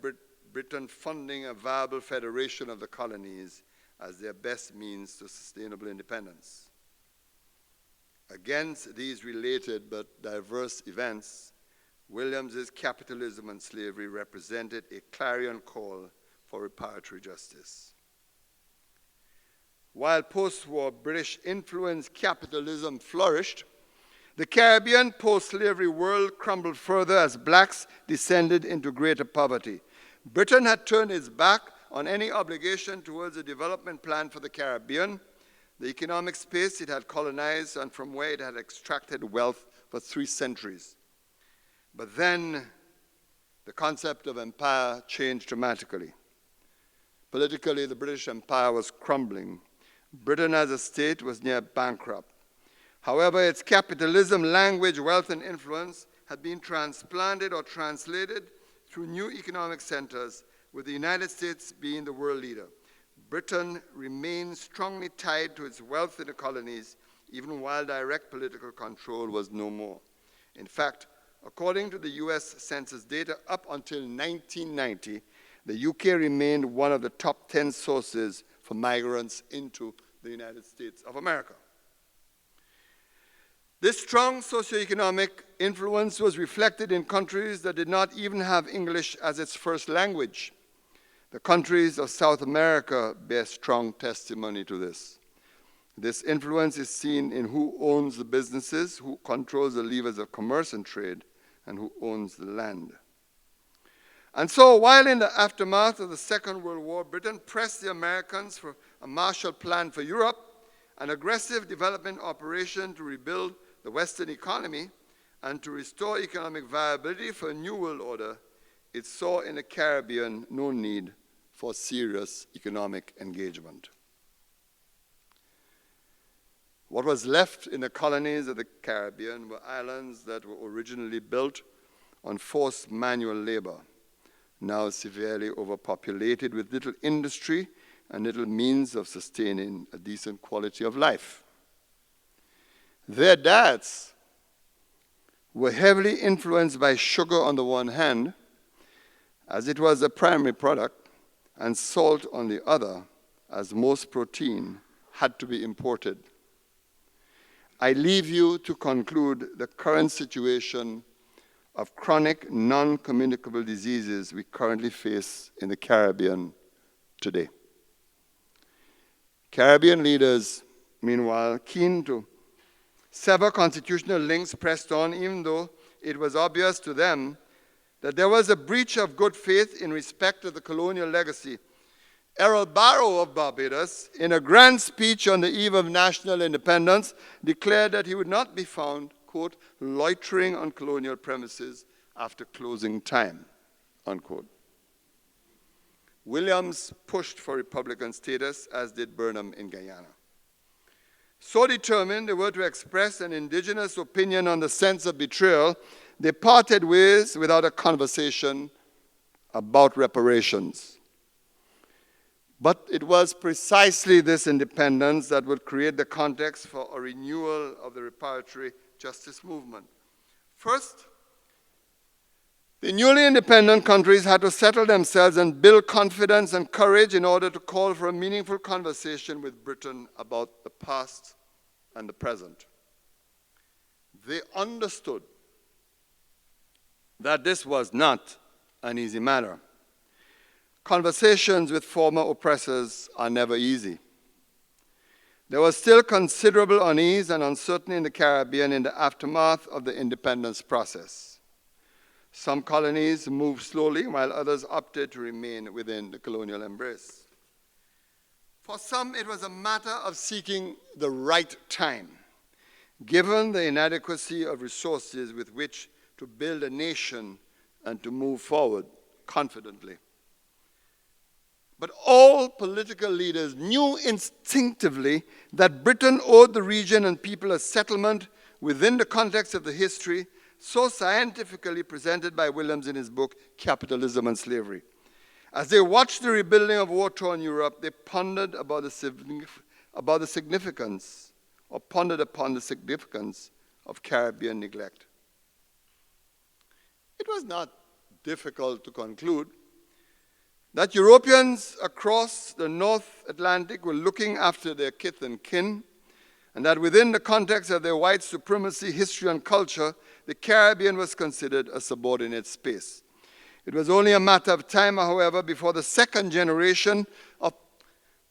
Britain funding a viable federation of the colonies as their best means to sustainable independence. Against these related but diverse events, Williams's Capitalism and Slavery represented a clarion call for reparatory justice. While post-war British-influenced capitalism flourished, the Caribbean post-slavery world crumbled further as blacks descended into greater poverty. Britain had turned its back on any obligation towards a development plan for the Caribbean, the economic space it had colonized and from where it had extracted wealth for 3 centuries. But then the concept of empire changed dramatically. Politically, the British Empire was crumbling. Britain as a state was near bankrupt. However, its capitalism, language, wealth, and influence had been transplanted or translated through new economic centers, with the United States being the world leader. Britain remained strongly tied to its wealth in the colonies, even while direct political control was no more. In fact, according to the US Census data, up until 1990, the UK remained one of the top 10 sources for migrants into the United States of America. This strong socioeconomic influence was reflected in countries that did not even have English as its first language. The countries of South America bear strong testimony to this. This influence is seen in who owns the businesses, who controls the levers of commerce and trade, and who owns the land. And so, while in the aftermath of the Second World War, Britain pressed the Americans for a Marshall Plan for Europe, an aggressive development operation to rebuild the Western economy and to restore economic viability for a new world order, it saw in the Caribbean no need for serious economic engagement. What was left in the colonies of the Caribbean were islands that were originally built on forced manual labor, now severely overpopulated with little industry and little means of sustaining a decent quality of life. Their diets were heavily influenced by sugar on the one hand, as it was the primary product, and salt on the other, as most protein had to be imported. I leave you to conclude the current situation of chronic non-communicable diseases we currently face in the Caribbean today. Caribbean leaders, meanwhile, keen to sever constitutional links, pressed on, even though it was obvious to them that there was a breach of good faith in respect of the colonial legacy. Errol Barrow of Barbados, in a grand speech on the eve of national independence, declared that he would not be found, quote, loitering on colonial premises after closing time, unquote. Williams pushed for Republican status, as did Burnham in Guyana. So determined they were to express an indigenous opinion on the sense of betrayal, they parted ways without a conversation about reparations. But it was precisely this independence that would create the context for a renewal of the reparatory justice movement. First, the newly independent countries had to settle themselves and build confidence and courage in order to call for a meaningful conversation with Britain about the past and the present. They understood that this was not an easy matter. Conversations with former oppressors are never easy. There was still considerable unease and uncertainty in the Caribbean in the aftermath of the independence process. Some colonies moved slowly, while others opted to remain within the colonial embrace. For some, it was a matter of seeking the right time, given the inadequacy of resources with which to build a nation and to move forward confidently. But all political leaders knew instinctively that Britain owed the region and people a settlement within the context of the history so scientifically presented by Williams in his book, Capitalism and Slavery. As they watched the rebuilding of war-torn Europe, they pondered upon the significance of Caribbean neglect. It was not difficult to conclude that Europeans across the North Atlantic were looking after their kith and kin, and that within the context of their white supremacy, history, and culture, the Caribbean was considered a subordinate space. It was only a matter of time, however, before the second generation of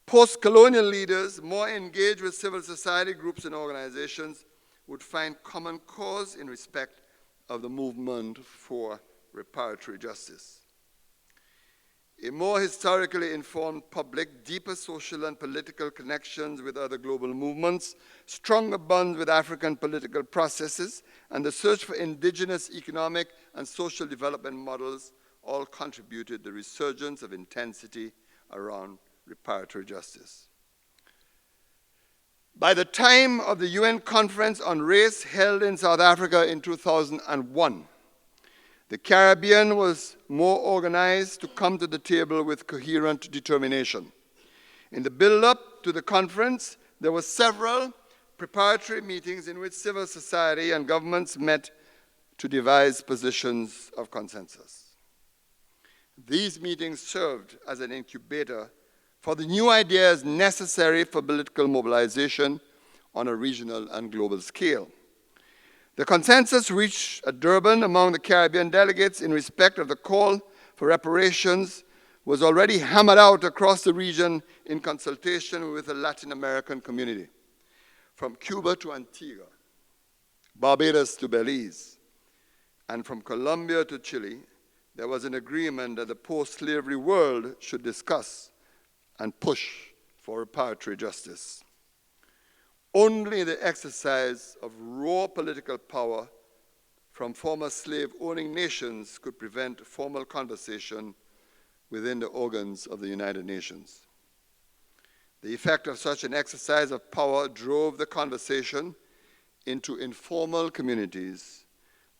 post-colonial leaders, more engaged with civil society groups and organizations, would find common cause in respect of the movement for reparatory justice. A more historically informed public, deeper social and political connections with other global movements, stronger bonds with African political processes, and the search for indigenous economic and social development models all contributed to the resurgence of intensity around reparatory justice. By the time of the UN Conference on Race held in South Africa in 2001, the Caribbean was more organized to come to the table with coherent determination. In the build-up to the conference, there were several preparatory meetings in which civil society and governments met to devise positions of consensus. These meetings served as an incubator for the new ideas necessary for political mobilization on a regional and global scale. The consensus reached at Durban among the Caribbean delegates in respect of the call for reparations was already hammered out across the region in consultation with the Latin American community. From Cuba to Antigua, Barbados to Belize, and from Colombia to Chile, there was an agreement that the post-slavery world should discuss and push for reparatory justice. Only the exercise of raw political power from former slave-owning nations could prevent formal conversation within the organs of the United Nations. The effect of such an exercise of power drove the conversation into informal communities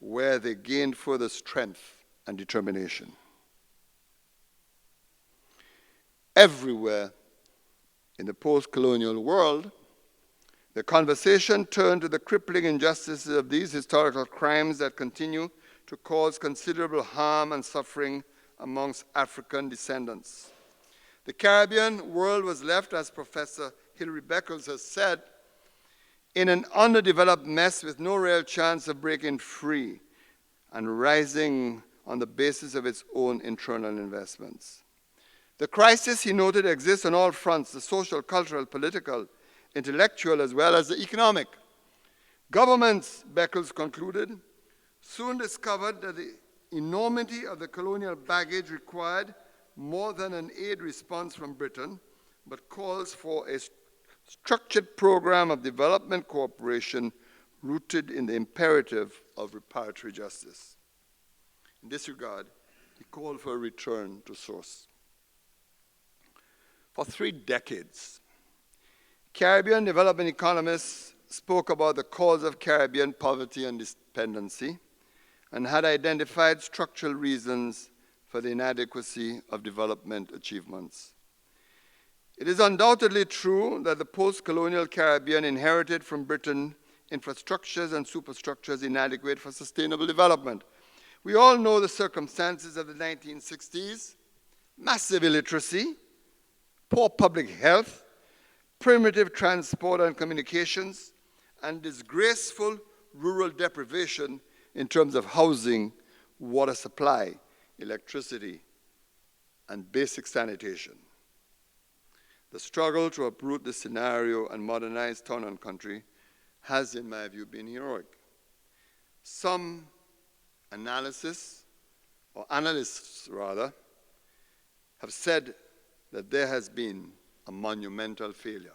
where they gained further strength and determination. Everywhere in the post-colonial world, the conversation turned to the crippling injustices of these historical crimes that continue to cause considerable harm and suffering amongst African descendants. The Caribbean world was left, as Professor Hilary Beckles has said, in an underdeveloped mess with no real chance of breaking free and rising on the basis of its own internal investments. The crisis, he noted, exists on all fronts: the social, cultural, political, intellectual, as well as the economic. Governments, Beckles concluded, soon discovered that the enormity of the colonial baggage required more than an aid response from Britain, but calls for a structured program of development cooperation rooted in the imperative of reparatory justice. In this regard, he called for a return to source. For 3 decades, Caribbean development economists spoke about the cause of Caribbean poverty and dependency and had identified structural reasons for the inadequacy of development achievements. It is undoubtedly true that the post-colonial Caribbean inherited from Britain infrastructures and superstructures inadequate for sustainable development. We all know the circumstances of the 1960s: massive illiteracy, poor public health, primitive transport and communications, and disgraceful rural deprivation in terms of housing, water supply, electricity, and basic sanitation. The struggle to uproot this scenario and modernize town and country has, in my view, been heroic. Some analysts have said that there has been a monumental failure.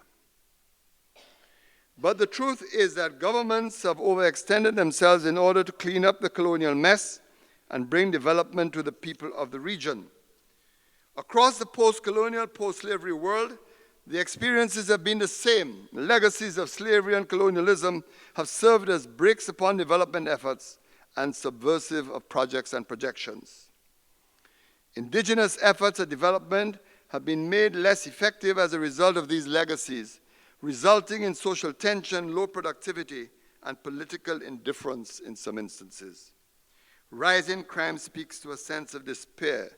But the truth is that governments have overextended themselves in order to clean up the colonial mess and bring development to the people of the region. Across the post-colonial, post-slavery world, the experiences have been the same. The legacies of slavery and colonialism have served as brakes upon development efforts and subversive of projects and projections. Indigenous efforts at development have been made less effective as a result of these legacies, resulting in social tension, low productivity, and political indifference in some instances. Rising crime speaks to a sense of despair,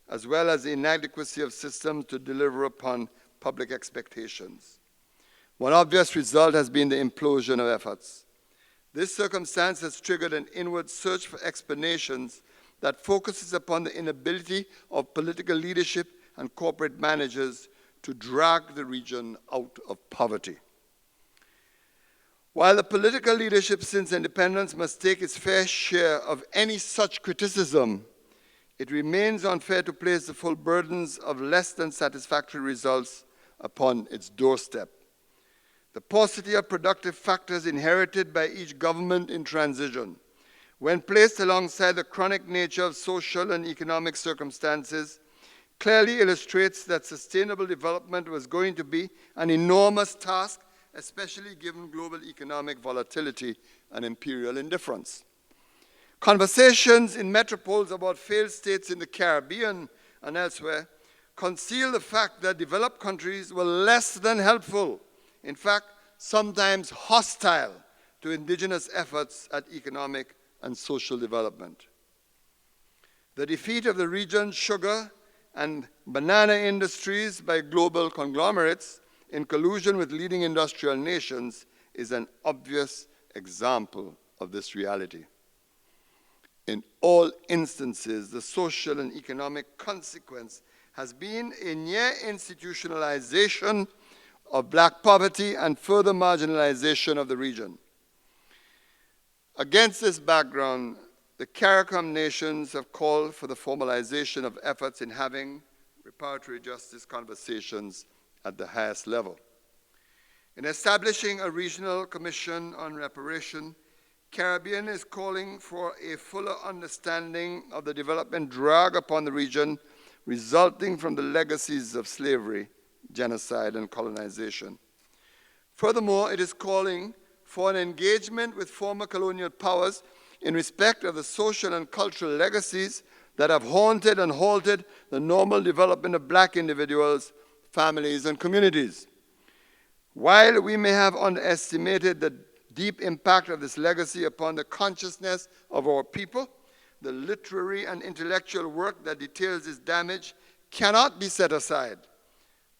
as well as the inadequacy of systems to deliver upon public expectations. One obvious result has been the implosion of efforts. This circumstance has triggered an inward search for explanations that focuses upon the inability of political leadership and corporate managers to drag the region out of poverty. While the political leadership since independence must take its fair share of any such criticism, it remains unfair to place the full burdens of less than satisfactory results upon its doorstep. The paucity of productive factors inherited by each government in transition, when placed alongside the chronic nature of social and economic circumstances, clearly illustrates that sustainable development was going to be an enormous task, especially given global economic volatility and imperial indifference. Conversations in metropoles about failed states in the Caribbean and elsewhere conceal the fact that developed countries were less than helpful, in fact, sometimes hostile to indigenous efforts at economic and social development. The defeat of the region's sugar and banana industries by global conglomerates in collusion with leading industrial nations is an obvious example of this reality. In all instances, the social and economic consequence has been a near institutionalization of black poverty and further marginalization of the region. Against this background, the CARICOM nations have called for the formalization of efforts in having reparatory justice conversations at the highest level. In establishing a regional commission on reparation, Caribbean is calling for a fuller understanding of the development drag upon the region resulting from the legacies of slavery, genocide, and colonization. Furthermore, it is calling for an engagement with former colonial powers in respect of the social and cultural legacies that have haunted and halted the normal development of black individuals, families, and communities. While we may have underestimated the deep impact of this legacy upon the consciousness of our people, the literary and intellectual work that details this damage cannot be set aside,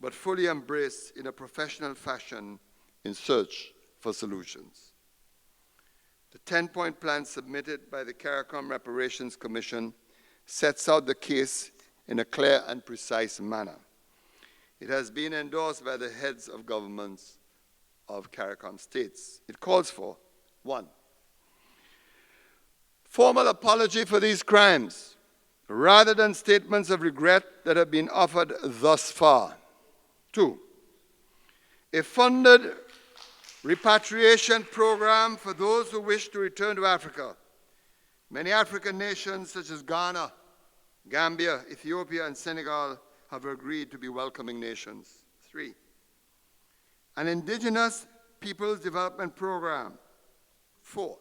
but fully embraced in a professional fashion in search for solutions. The 10-point plan submitted by the CARICOM Reparations Commission sets out the case in a clear and precise manner. It has been endorsed by the heads of governments of CARICOM states. It calls for, 1, formal apology for these crimes, rather than statements of regret that have been offered thus far. 2, a funded repatriation program for those who wish to return to Africa. Many African nations such as Ghana, Gambia, Ethiopia, and Senegal have agreed to be welcoming nations. 3, an indigenous peoples development program. 4,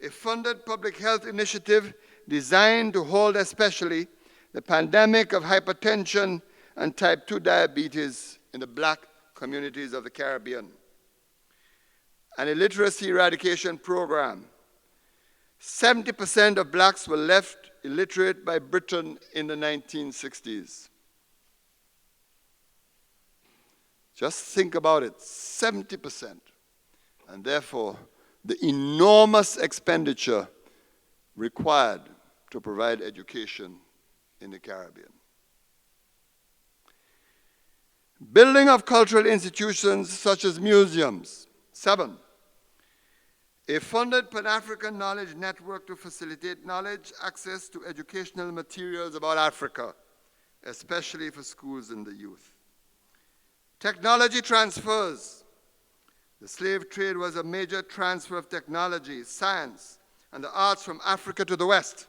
a funded public health initiative designed to hold especially the pandemic of hypertension and type 2 diabetes in the black communities of the Caribbean. An illiteracy eradication program. 70% of blacks were left illiterate by Britain in the 1960s. Just think about it, 70%. And therefore, the enormous expenditure required to provide education in the Caribbean. Building of cultural institutions such as museums. 7, a funded Pan-African knowledge network to facilitate knowledge access to educational materials about Africa, especially for schools and the youth. Technology transfers. The slave trade was a major transfer of technology, science, and the arts from Africa to the West.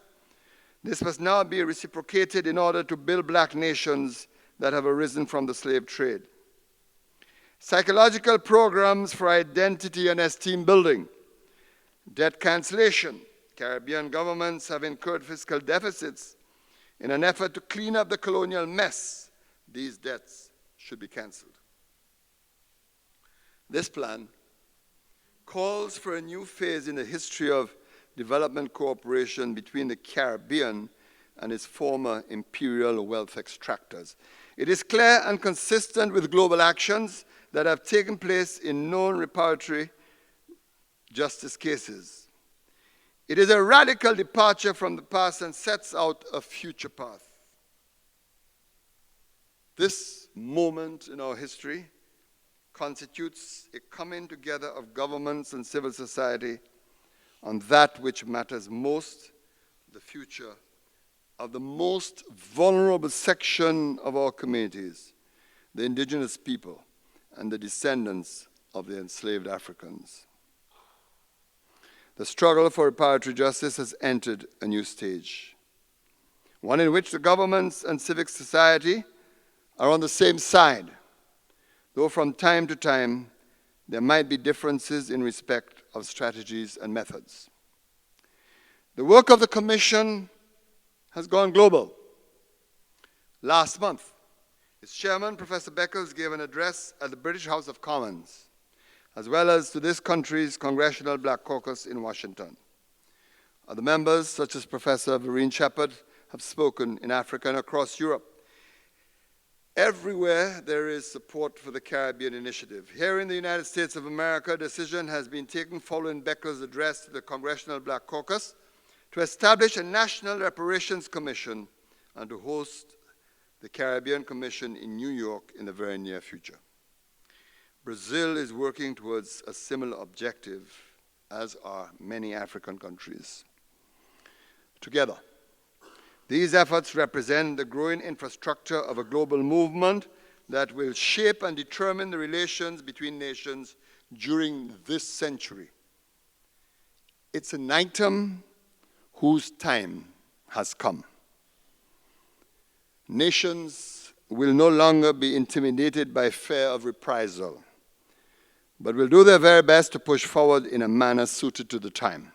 This must now be reciprocated in order to build black nations that have arisen from the slave trade. Psychological programs for identity and esteem building. Debt cancellation. Caribbean governments have incurred fiscal deficits in an effort to clean up the colonial mess. These debts should be canceled. This plan calls for a new phase in the history of development cooperation between the Caribbean and its former imperial wealth extractors. It is clear and consistent with global actions that have taken place in known reparatory justice cases. It is a radical departure from the past and sets out a future path. This moment in our history constitutes a coming together of governments and civil society on that which matters most, the future of the most vulnerable section of our communities, the indigenous people and the descendants of the enslaved Africans. The struggle for reparatory justice has entered a new stage, one in which the governments and civic society are on the same side, though from time to time there might be differences in respect of strategies and methods. The work of the Commission has gone global. Last month, its chairman, Professor Beckles, gave an address at the British House of Commons, as well as to this country's Congressional Black Caucus in Washington. Other members, such as Professor Vereen Shepherd, have spoken in Africa and across Europe. Everywhere there is support for the Caribbean Initiative. Here in the United States of America, a decision has been taken following Beckles' address to the Congressional Black Caucus to establish a National Reparations Commission and to host the Caribbean Commission in New York in the very near future. Brazil is working towards a similar objective, as are many African countries. Together, these efforts represent the growing infrastructure of a global movement that will shape and determine the relations between nations during this century. It's an item whose time has come. Nations will no longer be intimidated by fear of reprisal, but will do their very best to push forward in a manner suited to the time.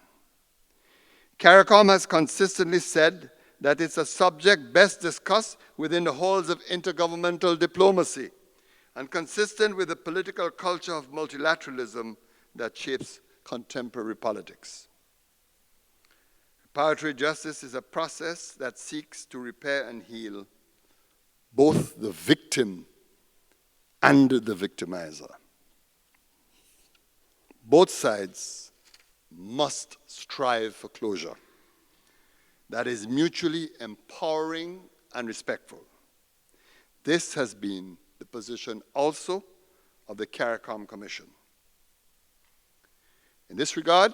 CARICOM has consistently said that it's a subject best discussed within the halls of intergovernmental diplomacy and consistent with the political culture of multilateralism that shapes contemporary politics. Reparatory justice is a process that seeks to repair and heal both the victim and the victimizer. Both sides must strive for closure that is mutually empowering and respectful. This has been the position also of the CARICOM Commission. In this regard,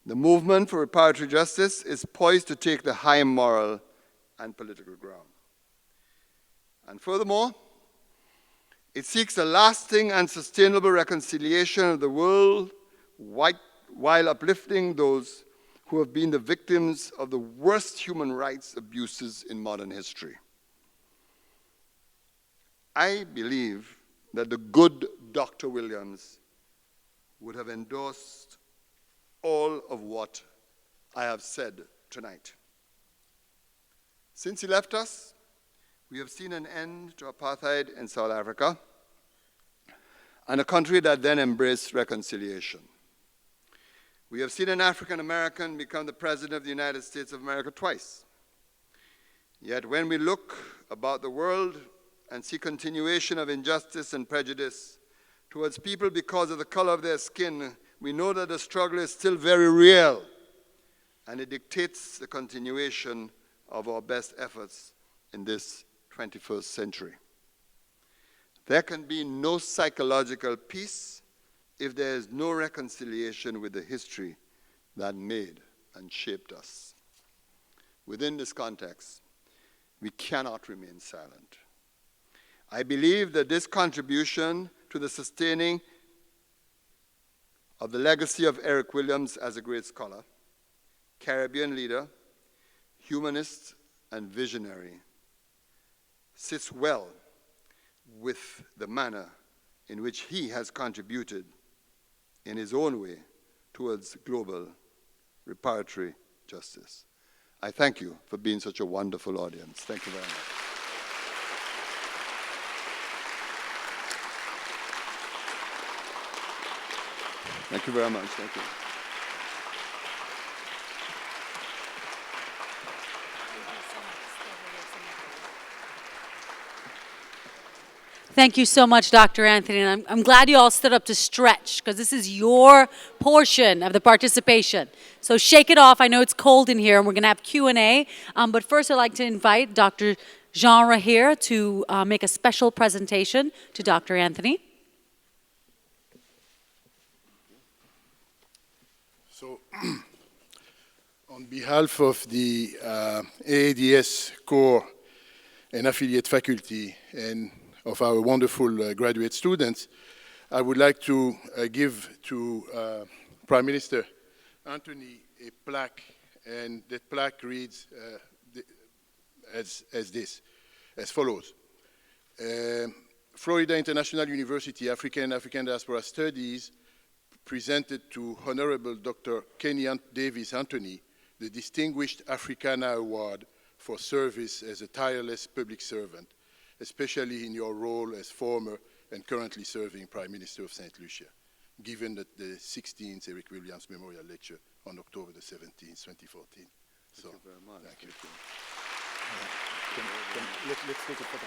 the movement for reparatory justice is poised to take the high moral and political ground. And furthermore, it seeks a lasting and sustainable reconciliation of the world while uplifting those who have been the victims of the worst human rights abuses in modern history. I believe that the good Dr. Williams would have endorsed all of what I have said tonight. Since he left us, we have seen an end to apartheid in South Africa and a country that then embraced reconciliation. We have seen an African American become the President of the United States of America twice. Yet when we look about the world and see continuation of injustice and prejudice towards people because of the color of their skin, we know that the struggle is still very real, and it dictates the continuation of our best efforts in this 21st century. There can be no psychological peace if there is no reconciliation with the history that made and shaped us. Within this context, we cannot remain silent. I believe that this contribution to the sustaining of the legacy of Eric Williams as a great scholar, Caribbean leader, humanist, and visionary sits well with the manner in which he has contributed in his own way towards global reparatory justice. I thank you for being such a wonderful audience. Thank you very much. Thank you very much. Thank you. Thank you so much, Dr. Anthony. And I'm glad you all stood up to stretch, because this is your portion of the participation. So shake it off. I know it's cold in here, and we're going to have Q&A. But first, I'd like to invite Dr. Jean Rahir to make a special presentation to Dr. Anthony. So, on behalf of the AADS core and affiliate faculty and of our wonderful graduate students, I would like to give to Prime Minister Anthony a plaque, and that plaque reads as follows. Florida International University African and African Diaspora Studies presented to Honorable Dr. Kenny Davis Anthony the Distinguished Africana Award for service as a tireless public servant, especially in your role as former and currently serving Prime Minister of St. Lucia, given at the 16th Eric Williams Memorial Lecture on October the 17th, 2014. Thank you very much. Thank you. Let's take a photo.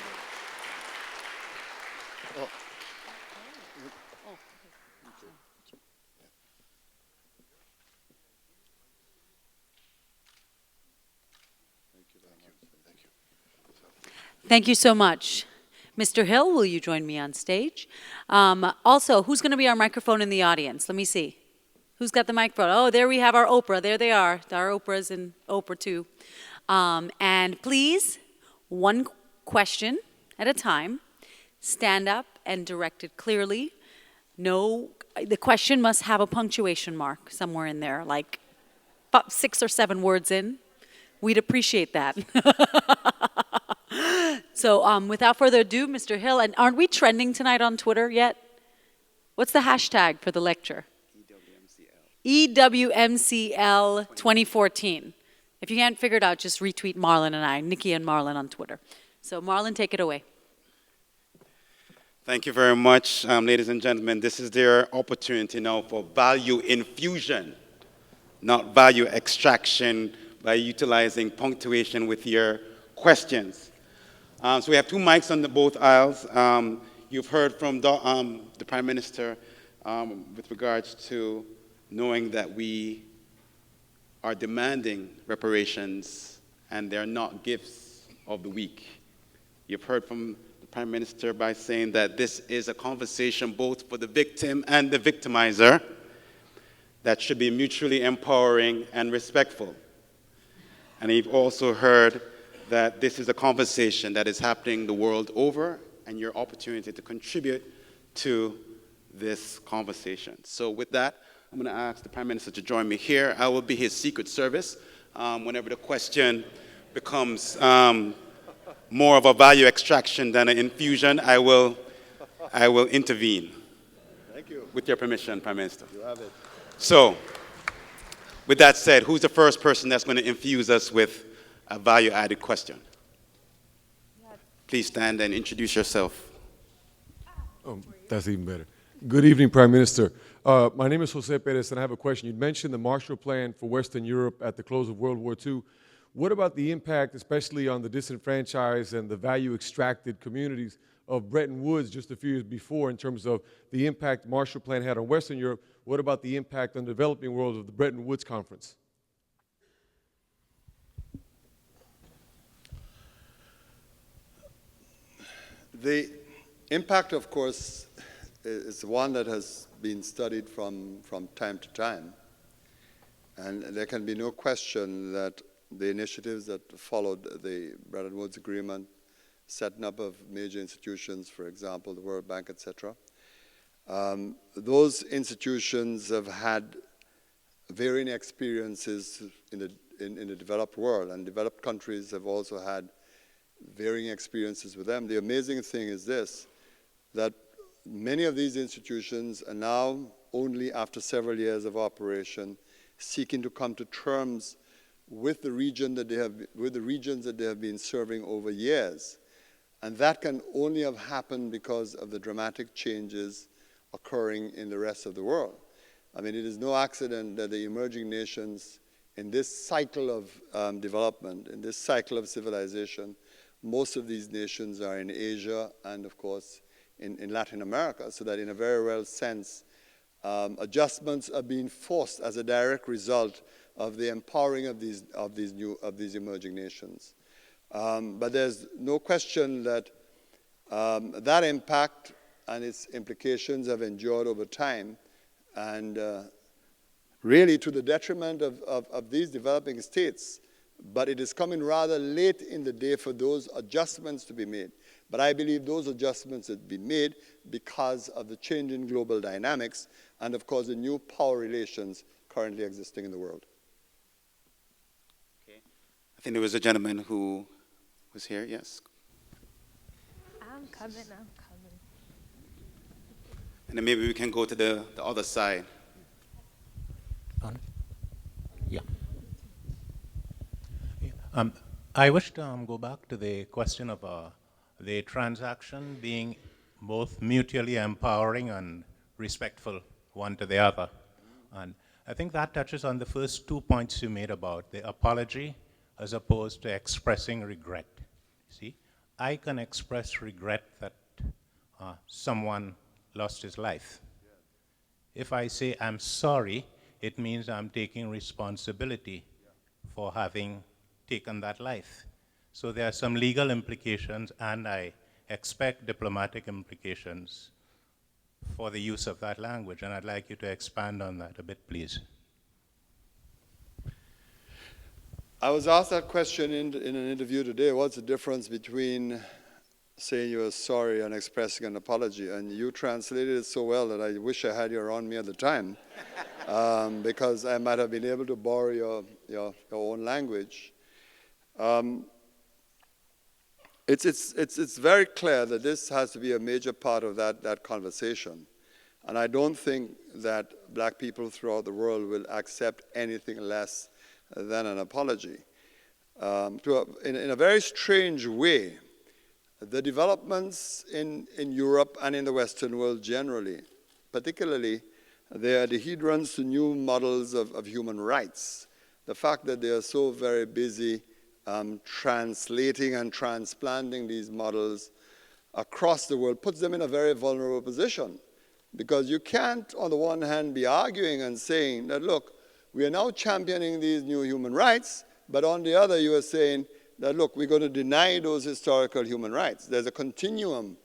Oh. Thank you so much. Mr. Hill, will you join me on stage? Also, who's going to be our microphone in the audience? Let me see. Who's got the microphone? Oh, there we have our Oprah. There they are. Our Oprah's in Oprah too. And please, one question at a time. Stand up and direct it clearly. No, the question must have a punctuation mark somewhere in there, like 6 or 7 words in. We'd appreciate that. So without further ado, Mr. Hill, and aren't we trending tonight on Twitter yet? What's the hashtag for the lecture? EWMCL 2014. If you can't figure it out, just retweet Marlon and I, Nikki and Marlon on Twitter. So Marlon, take it away. Thank you very much, ladies and gentlemen. This is their opportunity now for value infusion, not value extraction, by utilizing punctuation with your questions. So we have 2 mics on both aisles. You've heard from the Prime Minister with regards to knowing that we are demanding reparations and they're not gifts of the weak. You've heard from the Prime Minister by saying that this is a conversation both for the victim and the victimizer that should be mutually empowering and respectful. And you've also heard that this is a conversation that is happening the world over, and your opportunity to contribute to this conversation. So with that, I'm going to ask the Prime Minister to join me here. I will be his Secret Service. Whenever the question becomes more of a value extraction than an infusion, I will intervene. Thank you. With your permission, Prime Minister. You have it. So, with that said, who's the first person that's going to infuse us with a value-added question? Please stand and introduce yourself. That's even better. Good evening, Prime Minister. My name is Jose Perez, and I have a question. You mentioned the Marshall Plan for Western Europe at the close of World War II. What about the impact, especially on the disenfranchised and the value-extracted communities of Bretton Woods just a few years before in terms of the impact the Marshall Plan had on Western Europe? What about the impact on the developing world of the Bretton Woods Conference? The impact, of course, is one that has been studied from time to time. And there can be no question that the initiatives that followed the Bretton Woods Agreement, setting up of major institutions, for example, the World Bank, etc., those institutions have had varying experiences in the developed world, and developed countries have also had varying experiences with them. The amazing thing is this, that many of these institutions are now, only after several years of operation, seeking to come to terms with the regions that they have been serving over years. And that can only have happened because of the dramatic changes occurring in the rest of the world. I mean, it is no accident that the emerging nations in this cycle of development, in this cycle of civilization, most of these nations are in Asia and, of course, in Latin America, so that in a very real sense, adjustments are being forced as a direct result of the empowering of these emerging nations. But there's no question that that impact and its implications have endured over time, and really to the detriment of these developing states. But it is coming rather late in the day for those adjustments to be made. But I believe those adjustments have been made because of the change in global dynamics and, of course, the new power relations currently existing in the world. Okay. I think there was a gentleman who was here, yes? I'm coming. And then maybe we can go to the other side. On? Yeah. I wish to go back to the question of the transaction being both mutually empowering and respectful one to the other. And I think that touches on the first 2 points you made about the apology as opposed to expressing regret. See, I can express regret that someone lost his life. If I say I'm sorry, it means I'm taking responsibility for having taken that life. So there are some legal implications, and I expect diplomatic implications for the use of that language, and I'd like you to expand on that a bit, please. I was asked that question in an interview today. What's the difference between saying you're sorry and expressing an apology? And you translated it so well that I wish I had you around me at the time, because I might have been able to borrow your own language. It's very clear that this has to be a major part of that conversation. And I don't think that black people throughout the world will accept anything less than an apology. In a very strange way, the developments in Europe and in the Western world generally, particularly, they are adherents to new models of human rights. The fact that they are so very busy translating and transplanting these models across the world puts them in a very vulnerable position. Because you can't, on the one hand, be arguing and saying that, look, we are now championing these new human rights, but on the other, you are saying that, look, we're going to deny those historical human rights. There's a continuum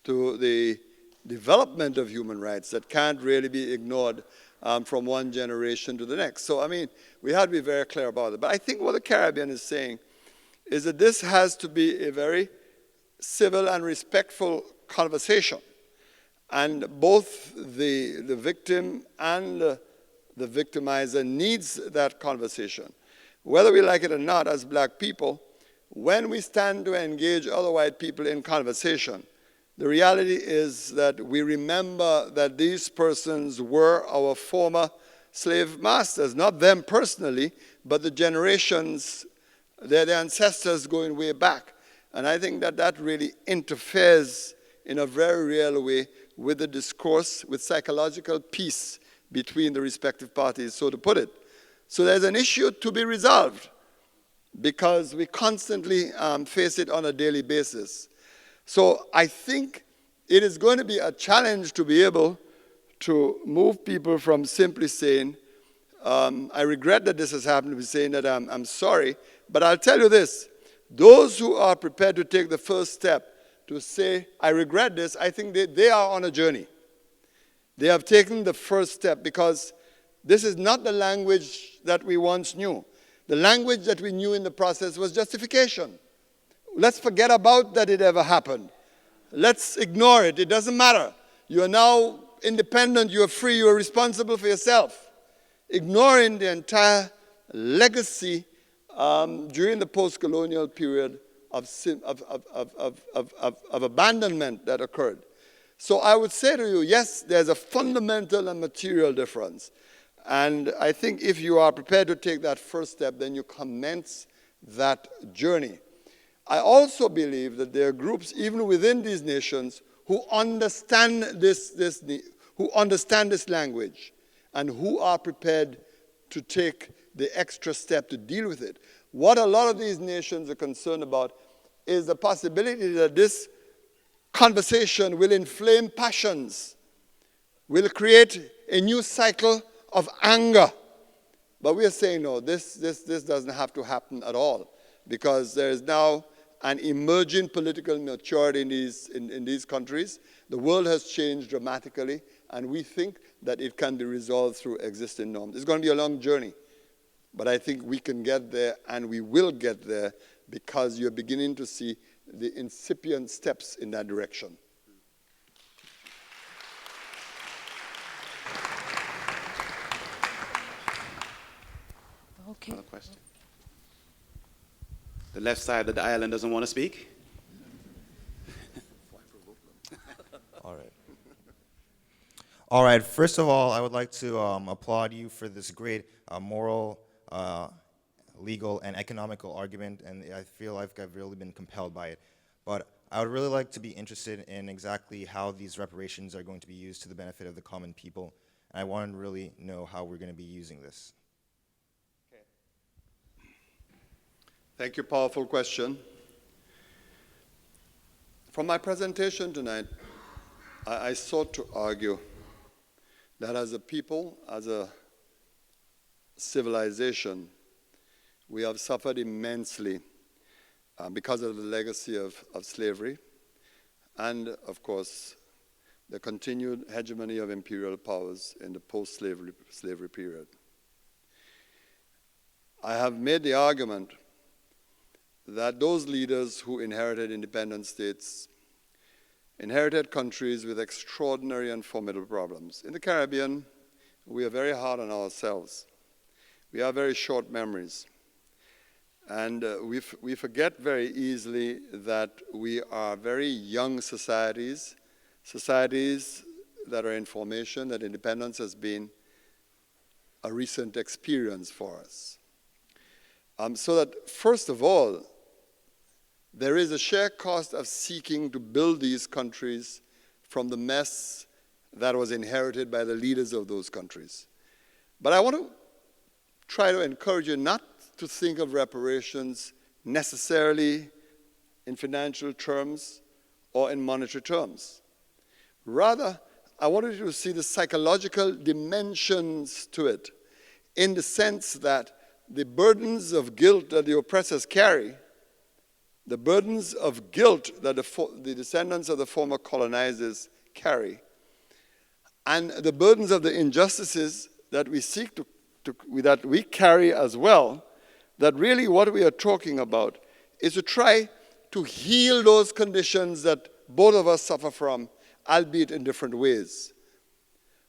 to the development of human rights that can't really be ignored from one generation to the next. So, I mean, we have to be very clear about it. But I think what the Caribbean is saying is that this has to be a very civil and respectful conversation. And both the victim and the victimizer needs that conversation. Whether we like it or not, as black people, when we stand to engage other white people in conversation, the reality is that we remember that these persons were our former slave masters, not them personally, but the generations, their ancestors going way back. And I think that that really interferes in a very real way with the discourse, with psychological peace between the respective parties, so to put it. So there's an issue to be resolved because we constantly face it on a daily basis. So I think it is going to be a challenge to be able to move people from simply saying, I regret that this has happened, to saying that I'm sorry, but I'll tell you this, those who are prepared to take the first step to say, I regret this, I think they are on a journey. They have taken the first step because this is not the language that we once knew. The language that we knew in the process was justification. Let's forget about that it ever happened. Let's ignore it. It doesn't matter. You are now independent, you are free, you are responsible for yourself. Ignoring the entire legacy during the post-colonial period of abandonment that occurred. So I would say to you, yes, there's a fundamental and material difference. And I think if you are prepared to take that first step, then you commence that journey. I also believe that there are groups, even within these nations, who understand this language and who are prepared to take the extra step to deal with it. What a lot of these nations are concerned about is the possibility that this conversation will inflame passions, will create a new cycle of anger. But we are saying, no, this doesn't have to happen at all, because there is now an emerging political maturity in these countries. The world has changed dramatically, and we think that it can be resolved through existing norms. It's going to be a long journey, but I think we can get there, and we will get there, because you're beginning to see the incipient steps in that direction. Okay. Another question. The left side of the island doesn't want to speak? All right. All right. First of all, I would like to applaud you for this great moral, legal, and economical argument, and I feel like I've really been compelled by it. But I would really like to be interested in exactly how these reparations are going to be used to the benefit of the common people, and I want to really know how we're going to be using this. Thank you, powerful question. From my presentation tonight, I sought to argue that as a people, as a civilization, we have suffered immensely because of the legacy of slavery and, of course, the continued hegemony of imperial powers in the post-slavery period. I have made the argument that those leaders who inherited independent states inherited countries with extraordinary and formidable problems. In the Caribbean, we are very hard on ourselves. We have very short memories. And we forget very easily that we are very young societies, societies that are in formation, that independence has been a recent experience for us. So that, first of all, there is a shared cost of seeking to build these countries from the mess that was inherited by the leaders of those countries. But I want to try to encourage you not to think of reparations necessarily in financial terms or in monetary terms. Rather, I wanted you to see the psychological dimensions to it, in the sense that the burdens of guilt that the oppressors carry, the burdens of guilt that the descendants of the former colonizers carry, and the burdens of the injustices that we seek that we carry as well, that really what we are talking about is to try to heal those conditions that both of us suffer from, albeit in different ways.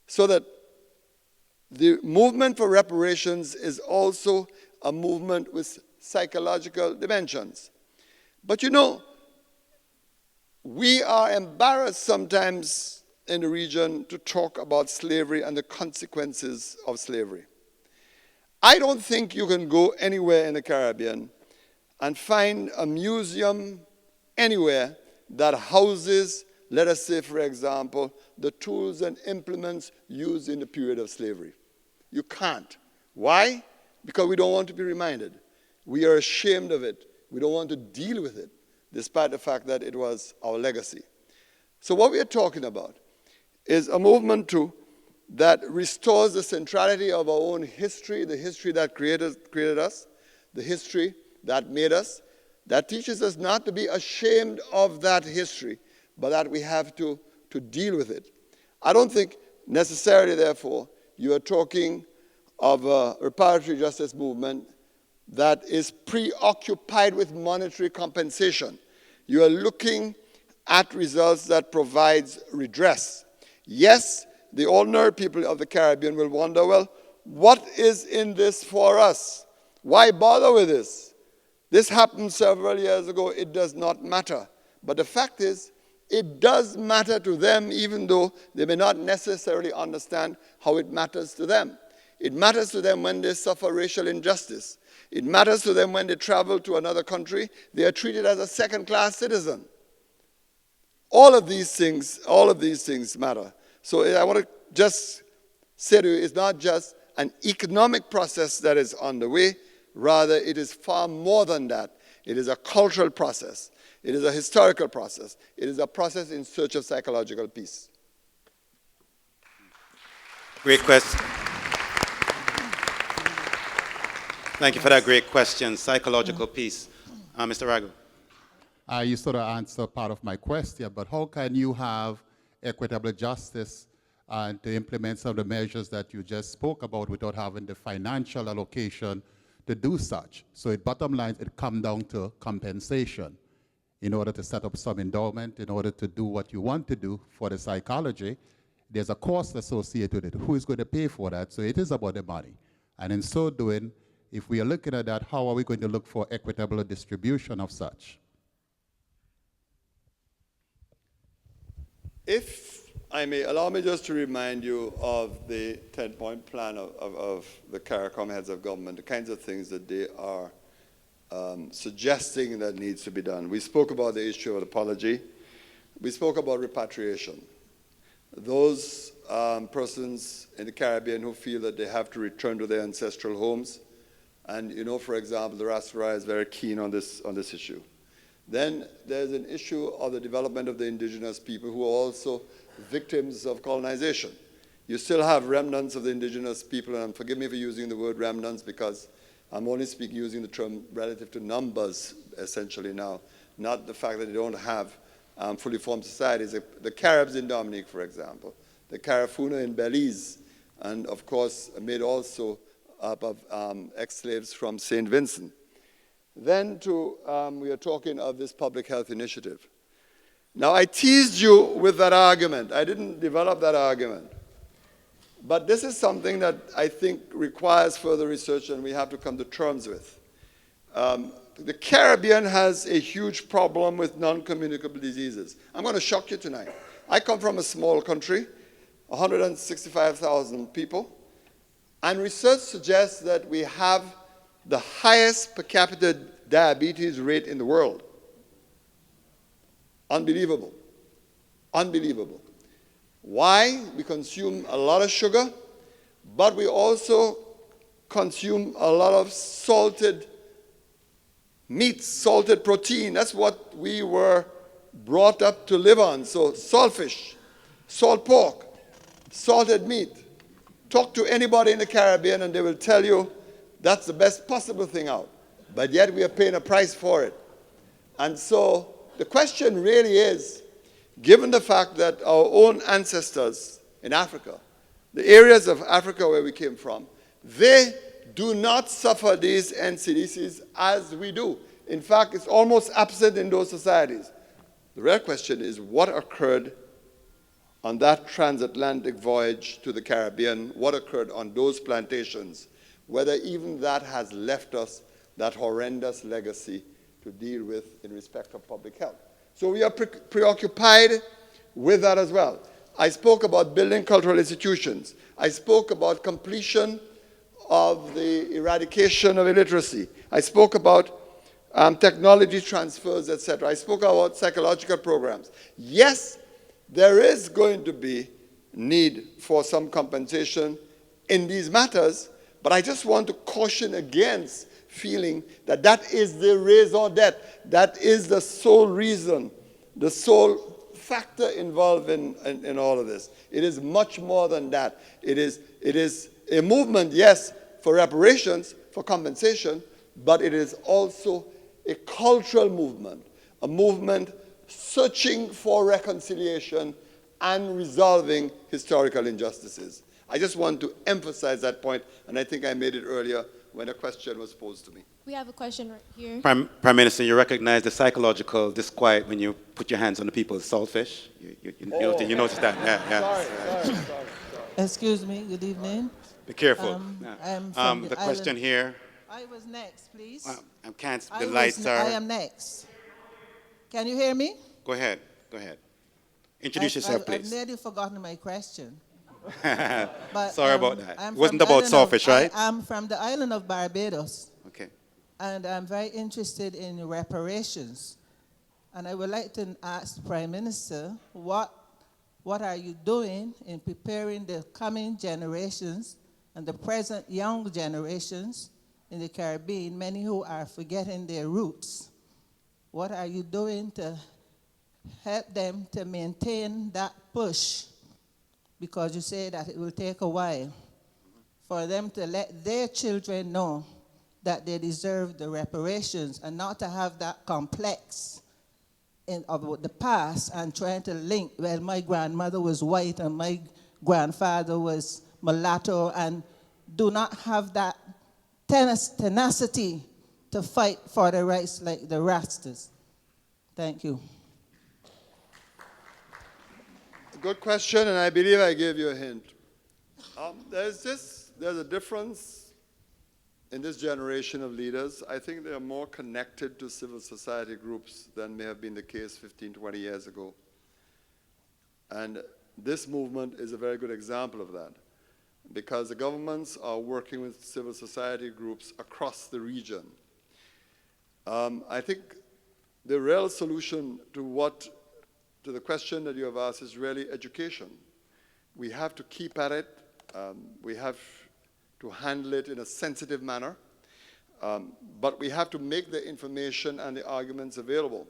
So that the movement for reparations is also a movement with psychological dimensions. But you know, we are embarrassed sometimes in the region to talk about slavery and the consequences of slavery. I don't think you can go anywhere in the Caribbean and find a museum anywhere that houses, let us say, for example, the tools and implements used in the period of slavery. You can't. Why? Because we don't want to be reminded. We are ashamed of it. We don't want to deal with it, despite the fact that it was our legacy. So what we are talking about is a movement that restores the centrality of our own history, the history that created us, the history that made us, that teaches us not to be ashamed of that history, but that we have to deal with it. I don't think necessarily, therefore, you are talking of a reparatory justice movement that is preoccupied with monetary compensation. You are looking at results that provides redress. Yes, the ordinary people of the Caribbean will wonder, well, what is in this for us? Why bother with this? This happened several years ago. It does not matter. But the fact is, it does matter to them, even though they may not necessarily understand how it matters to them. It matters to them when they suffer racial injustice. It matters to them when they travel to another country. They are treated as a second-class citizen. All of these things matter. So I want to just say to you, it's not just an economic process that is underway. Rather, it is far more than that. It is a cultural process. It is a historical process. It is a process in search of psychological peace. Great question. Thank you for that great question. Psychological peace. Mr. Ragu. You sort of answered part of my question, but how can you have equitable justice and to implement some of the measures that you just spoke about without having the financial allocation to do such? So bottom line, it comes down to compensation. In order to set up some endowment, in order to do what you want to do for the psychology, there's a cost associated with it. Who is going to pay for that? So it is about the money. And in so doing, if we are looking at that, how are we going to look for equitable distribution of such? If I may, allow me just to remind you of the 10-point plan of the CARICOM heads of government, the kinds of things that they are suggesting that needs to be done. We spoke about the issue of apology. We spoke about repatriation. Those persons in the Caribbean who feel that they have to return to their ancestral homes, and you know, for example, the Rastafari is very keen on this issue. Then there's an issue of the development of the indigenous people who are also victims of colonization. You still have remnants of the indigenous people, and forgive me for using the word remnants because I'm only using the term relative to numbers essentially now, not the fact that they don't have fully formed societies. The Caribs in Dominique, for example, the Carafuna in Belize, and of course made also up of ex-slaves from St. Vincent. Then we are talking of this public health initiative. Now I teased you with that argument. I didn't develop that argument. But this is something that I think requires further research and we have to come to terms with. The Caribbean has a huge problem with non-communicable diseases. I'm going to shock you tonight. I come from a small country, 165,000 people, and research suggests that we have the highest per capita diabetes rate in the world. Unbelievable. Unbelievable. Why? We consume a lot of sugar, but we also consume a lot of salted meat, salted protein. That's what we were brought up to live on. So salt fish, salt pork, salted meat. Talk to anybody in the Caribbean and they will tell you that's the best possible thing out. But yet we are paying a price for it. And so the question really is, given the fact that our own ancestors in Africa, the areas of Africa where we came from, they do not suffer these NCDs as we do. In fact, it's almost absent in those societies. The real question is what occurred on that transatlantic voyage to the Caribbean, what occurred on those plantations, whether even that has left us that horrendous legacy to deal with in respect of public health. So we are preoccupied with that as well. I spoke about building cultural institutions. I spoke about completion of the eradication of illiteracy. I spoke about technology transfers, etc. I spoke about psychological programs. Yes, there is going to be need for some compensation in these matters, but I just want to caution against feeling that that is the raison d'etre, that is the sole reason, the sole factor involved in all of this. It is much more than that. It is a movement, yes, for reparations, for compensation, but it is also a cultural movement, a movement searching for reconciliation and resolving historical injustices. I just want to emphasize that point, and I think I made it earlier when a question was posed to me. We have a question right here. Prime Minister, you recognize the psychological disquiet when you put your hands on the people's saltfish? You notice that? Yeah. Sorry. Excuse me, good evening. Be careful. I'm from the question here. I was next, please. I can't. The lights are. I am next. Can you hear me? Go ahead. Introduce yourself, I've please. nearly forgotten my question. But, Sorry about that. I'm It wasn't from the about island of- saltfish, right? I'm from the island of Barbados, Okay. and I'm very interested in reparations. And I would like to ask the Prime Minister, what are you doing in preparing the coming generations and the present young generations in the Caribbean, many who are forgetting their roots? What are you doing to help them to maintain that push? Because you say that it will take a while for them to let their children know that they deserve the reparations and not to have that complex of the past and trying to link, well, my grandmother was white and my grandfather was mulatto, and do not have that tenacity to fight for the rights like the Rastas. Thank you. Good question, and I believe I gave you a hint. There's a difference in this generation of leaders. I think they are more connected to civil society groups than may have been the case 15, 20 years ago. And this movement is a very good example of that, because the governments are working with civil society groups across the region. I think the real solution to the question that you have asked is really education. We have to keep at it. We have to handle it in a sensitive manner. But we have to make the information and the arguments available.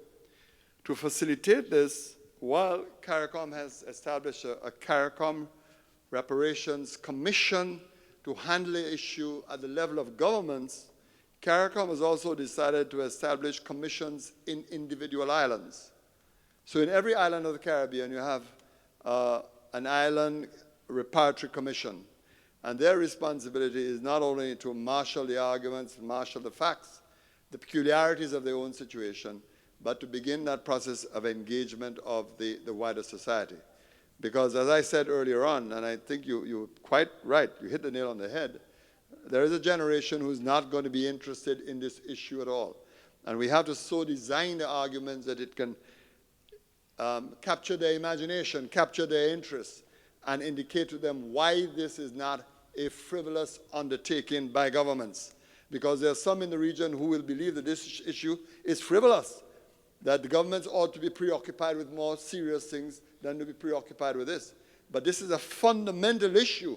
To facilitate this, while CARICOM has established a CARICOM Reparations Commission to handle the issue at the level of governments, CARICOM has also decided to establish commissions in individual islands. So in every island of the Caribbean, you have an island reparatory commission. And their responsibility is not only to marshal the arguments, marshal the facts, the peculiarities of their own situation, but to begin that process of engagement of the wider society. Because as I said earlier on, and I think you're quite right, you hit the nail on the head, there is a generation who's not going to be interested in this issue at all. And we have to so design the arguments that it can capture their imagination, capture their interest, and indicate to them why this is not a frivolous undertaking by governments. Because there are some in the region who will believe that this issue is frivolous, that the governments ought to be preoccupied with more serious things than to be preoccupied with this. But this is a fundamental issue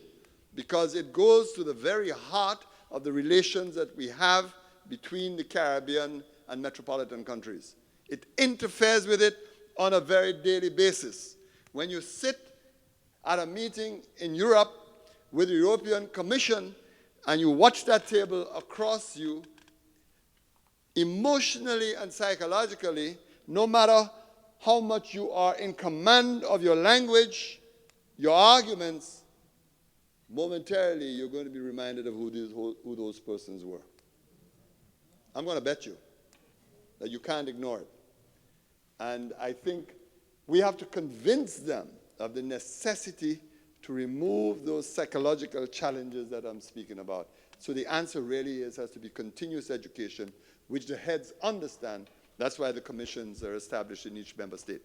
because it goes to the very heart of the relations that we have between the Caribbean and metropolitan countries. It interferes with it on a very daily basis. When you sit at a meeting in Europe with the European Commission and you watch that table across you, emotionally and psychologically, no matter how much you are in command of your language, your arguments, momentarily you're going to be reminded of who those persons were. I'm going to bet you. that you can't ignore it. And I think we have to convince them of the necessity to remove those psychological challenges that I'm speaking about. So the answer really has to be continuous education, which the heads understand. That's why the commissions are established in each member state.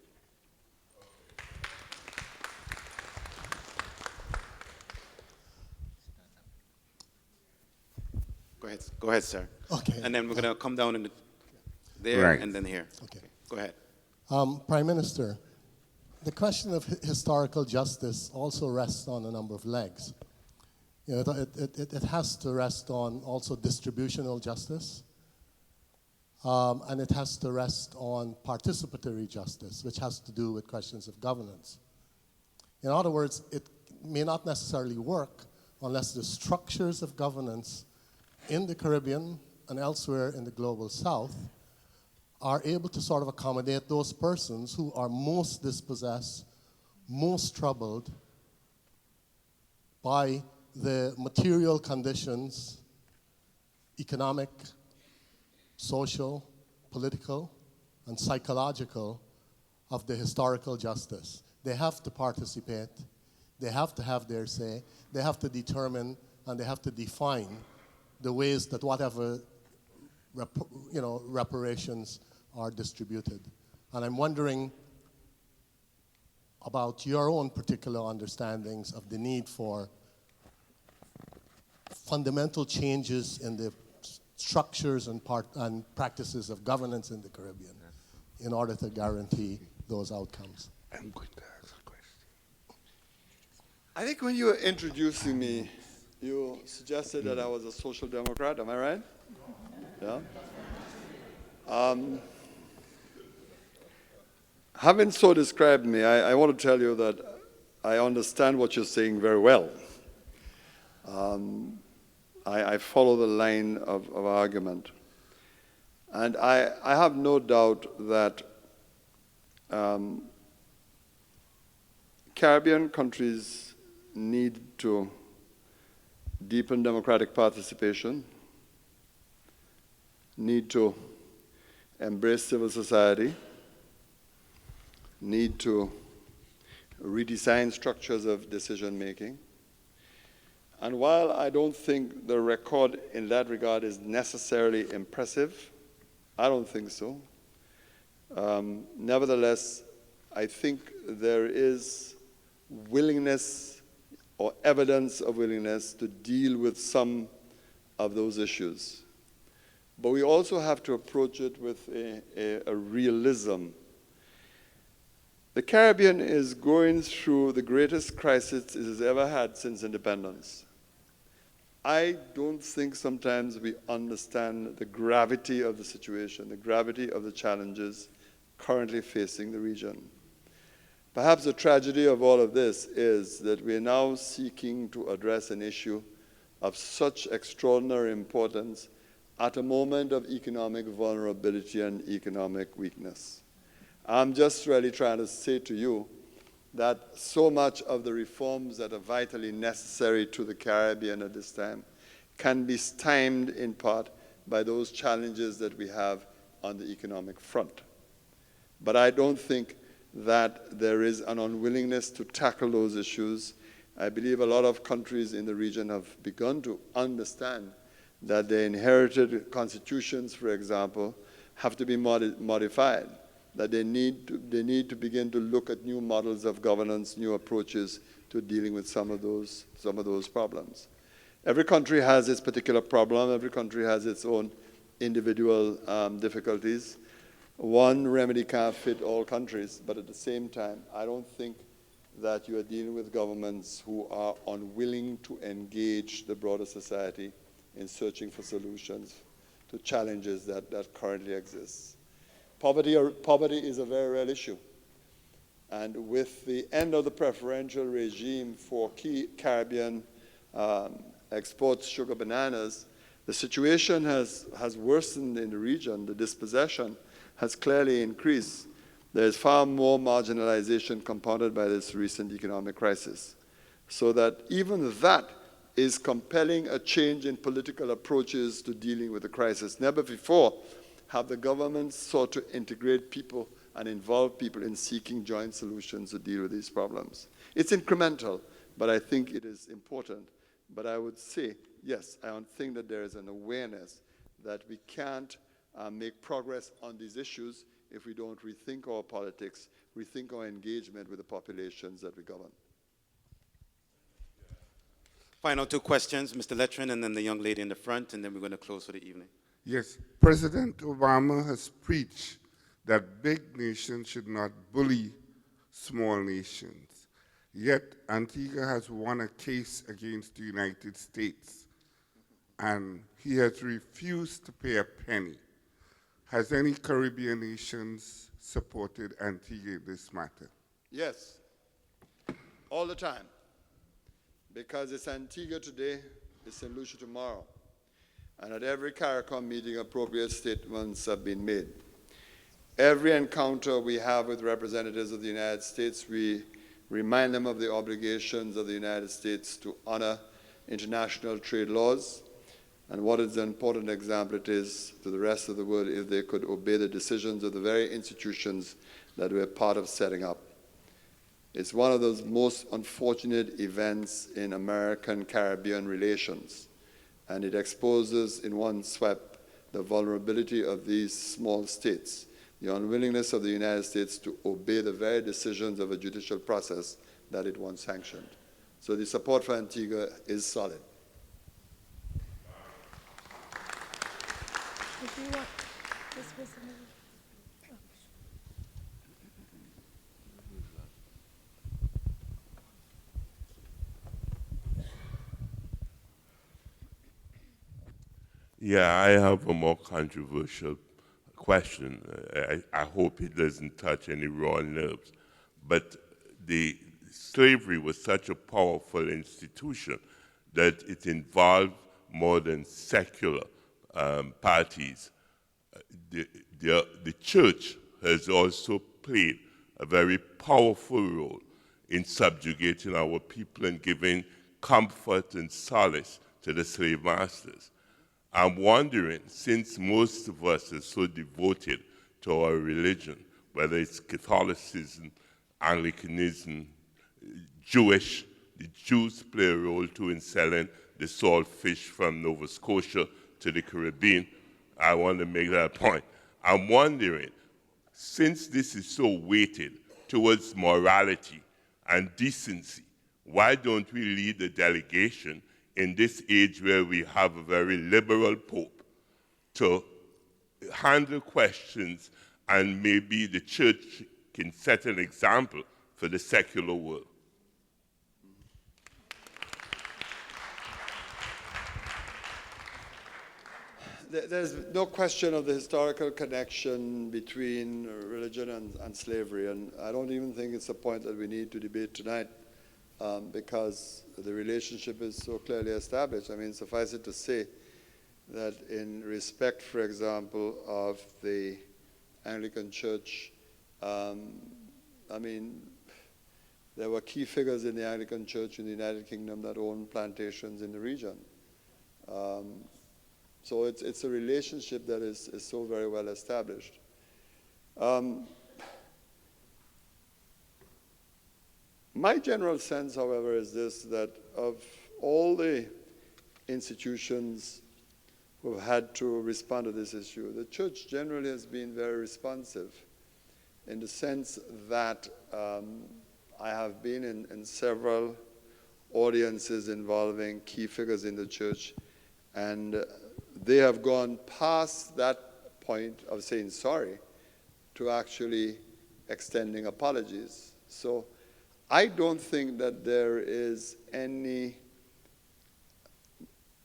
Go ahead, sir. Okay. And then we're going to come down in there Right. and then here. Okay. Go ahead. Prime Minister, the question of historical justice also rests on a number of legs. You know, it has to rest on also distributional justice, and it has to rest on participatory justice, which has to do with questions of governance. In other words, it may not necessarily work unless the structures of governance in the Caribbean and elsewhere in the global South are able to sort of accommodate those persons who are most dispossessed, most troubled by the material conditions, economic, social, political, and psychological of the historical justice. They have to participate, they have to have their say, they have to determine and they have to define the ways that whatever reparations are distributed. And I'm wondering about your own particular understandings of the need for fundamental changes in the structures and practices of governance in the Caribbean in order to guarantee those outcomes. I'm going to ask a question. I think when you were introducing me, you suggested that I was a social democrat. Am I right? Yeah. Having so described me, I want to tell you that I understand what you're saying very well. I follow the line of argument. And I have no doubt that Caribbean countries need to deepen democratic participation, need to embrace civil society, need to redesign structures of decision making. And while I don't think the record in that regard is necessarily impressive, I don't think so. Nevertheless, I think there is willingness or evidence of willingness to deal with some of those issues. But we also have to approach it with a realism. The Caribbean is going through the greatest crisis it has ever had since independence. I don't think sometimes we understand the gravity of the situation, the gravity of the challenges currently facing the region. Perhaps the tragedy of all of this is that we are now seeking to address an issue of such extraordinary importance at a moment of economic vulnerability and economic weakness. I'm just really trying to say to you that so much of the reforms that are vitally necessary to the Caribbean at this time can be stymied in part by those challenges that we have on the economic front. But I don't think that there is an unwillingness to tackle those issues. I believe a lot of countries in the region have begun to understand that their inherited constitutions, for example, have to be modified, that they need to begin to look at new models of governance, new approaches to dealing with some of those problems. Every country has its particular problem. Every country has its own individual difficulties. One remedy can't fit all countries, but at the same time, I don't think that you are dealing with governments who are unwilling to engage the broader society in searching for solutions to challenges that currently exist. Poverty is a very real issue. And with the end of the preferential regime for key Caribbean exports, sugar, bananas, the situation has worsened in the region. The dispossession has clearly increased. There is far more marginalization compounded by this recent economic crisis. So that even that is compelling a change in political approaches to dealing with the crisis. Never before have the government sought to integrate people and involve people in seeking joint solutions to deal with these problems. It's incremental, but I think it is important. But I would say, yes, I don't think that there is an awareness that we can't make progress on these issues if we don't rethink our politics, rethink our engagement with the populations that we govern. Final two questions, Mr. Letrin, and then the young lady in the front, and then we're going to close for the evening. Yes, President Obama has preached that big nations should not bully small nations. Yet Antigua has won a case against the United States, and he has refused to pay a penny. Has any Caribbean nations supported Antigua in this matter? Yes, all the time. Because it's Antigua today, it's St. Lucia tomorrow. And at every CARICOM meeting, appropriate statements have been made. Every encounter we have with representatives of the United States, we remind them of the obligations of the United States to honor international trade laws, and what is an important example it is to the rest of the world if they could obey the decisions of the very institutions that we're part of setting up. It's one of those most unfortunate events in American-Caribbean relations, and it exposes in one sweep the vulnerability of these small states, the unwillingness of the United States to obey the very decisions of a judicial process that it once sanctioned. So the support for Antigua is solid. If you want this person. Yeah, I have a more controversial question. I hope it doesn't touch any raw nerves. But the slavery was such a powerful institution that it involved more than secular parties. The church has also played a very powerful role in subjugating our people and giving comfort and solace to the slave masters. I'm wondering, since most of us are so devoted to our religion, whether it's Catholicism, Anglicanism, Jewish, the Jews play a role too in selling the salt fish from Nova Scotia to the Caribbean. I want to make that point. I'm wondering, since this is so weighted towards morality and decency, why don't we lead the delegation in this age where we have a very liberal Pope to handle questions, and maybe the church can set an example for the secular world? There's no question of the historical connection between religion and slavery, and I don't even think it's a point that we need to debate tonight because the relationship is so clearly established. I mean, suffice it to say that in respect, for example, of the Anglican Church, I mean, there were key figures in the Anglican Church in the United Kingdom that owned plantations in the region. So it's a relationship that is so very well established. My general sense, however, is this, that of all the institutions who have had to respond to this issue, the church generally has been very responsive in the sense that I have been in several audiences involving key figures in the church, and they have gone past that point of saying sorry to actually extending apologies. So I don't think that there is any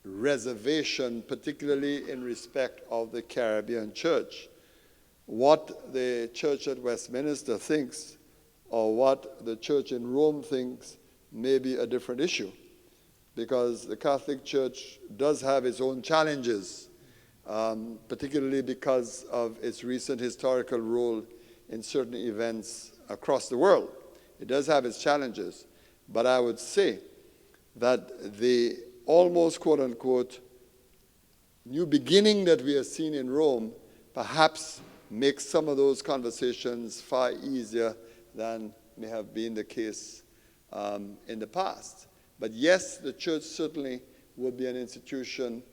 reservation, particularly in respect of the Caribbean church. What the church at Westminster thinks or what the church in Rome thinks may be a different issue, because the Catholic Church does have its own challenges, particularly because of its recent historical role in certain events across the world. It does have its challenges, but I would say that the almost quote-unquote new beginning that we are seeing in Rome perhaps make some of those conversations far easier than may have been the case in the past. But yes, the church certainly would be an institution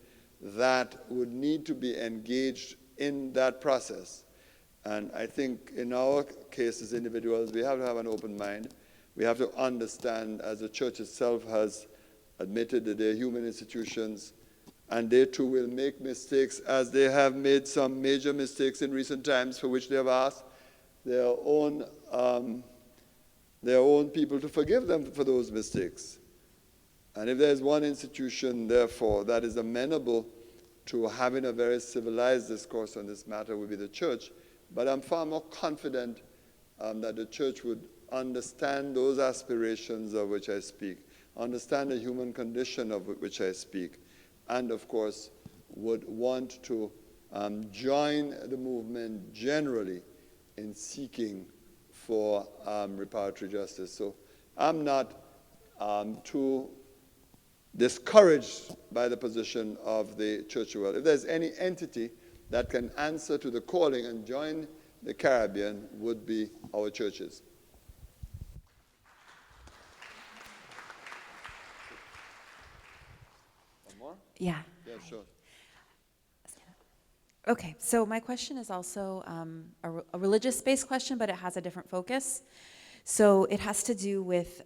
that would need to be engaged in that process. And I think in our case as individuals, we have to have an open mind. We have to understand, as the church itself has admitted, that they're human institutions, and they too will make mistakes, as they have made some major mistakes in recent times, for which they have asked their own people to forgive them for those mistakes. And if there's one institution, therefore, that is amenable to having a very civilized discourse on this matter, would be the church. But I'm far more confident that the church would understand those aspirations of which I speak, understand the human condition of which I speak, and of course would want to join the movement generally in seeking for reparatory justice. So I'm not too discouraged by the position of the church world. If there's any entity that can answer to the calling and join the Caribbean, would be our churches. One more? Yeah. Yeah, sure. Okay, so my question is also a religious-based question, but it has a different focus. So it has to do with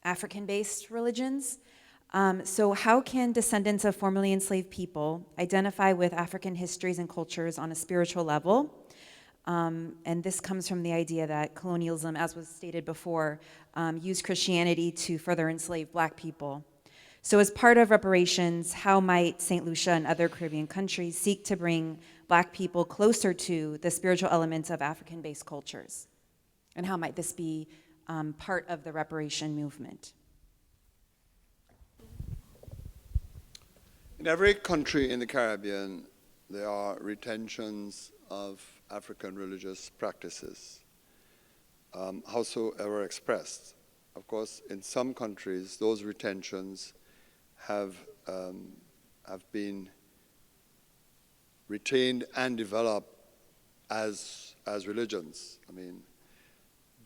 African-based religions. So how can descendants of formerly enslaved people identify with African histories and cultures on a spiritual level? And this comes from the idea that colonialism, as was stated before, used Christianity to further enslave Black people. So as part of reparations, how might St. Lucia and other Caribbean countries seek to bring Black people closer to the spiritual elements of African-based cultures? And how might this be part of the reparation movement? In every country in the Caribbean, there are retentions of African religious practices, howsoever expressed. Of course, in some countries, those retentions have been retained and developed as religions. I mean,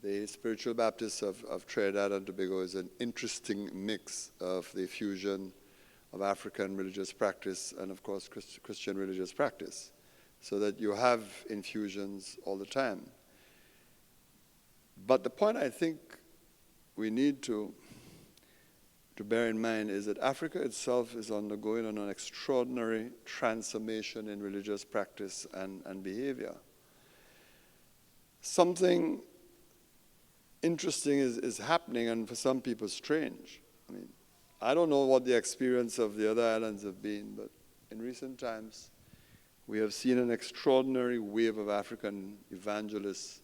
the Spiritual Baptists of Trinidad and Tobago is an interesting mix of the fusion of African religious practice and, of course, Christian religious practice, so that you have infusions all the time. But the point I think we need to bear in mind is that Africa itself is undergoing an extraordinary transformation in religious practice and behavior. Something interesting is happening, and for some people strange. I mean, I don't know what the experience of the other islands have been, but in recent times, we have seen an extraordinary wave of African evangelists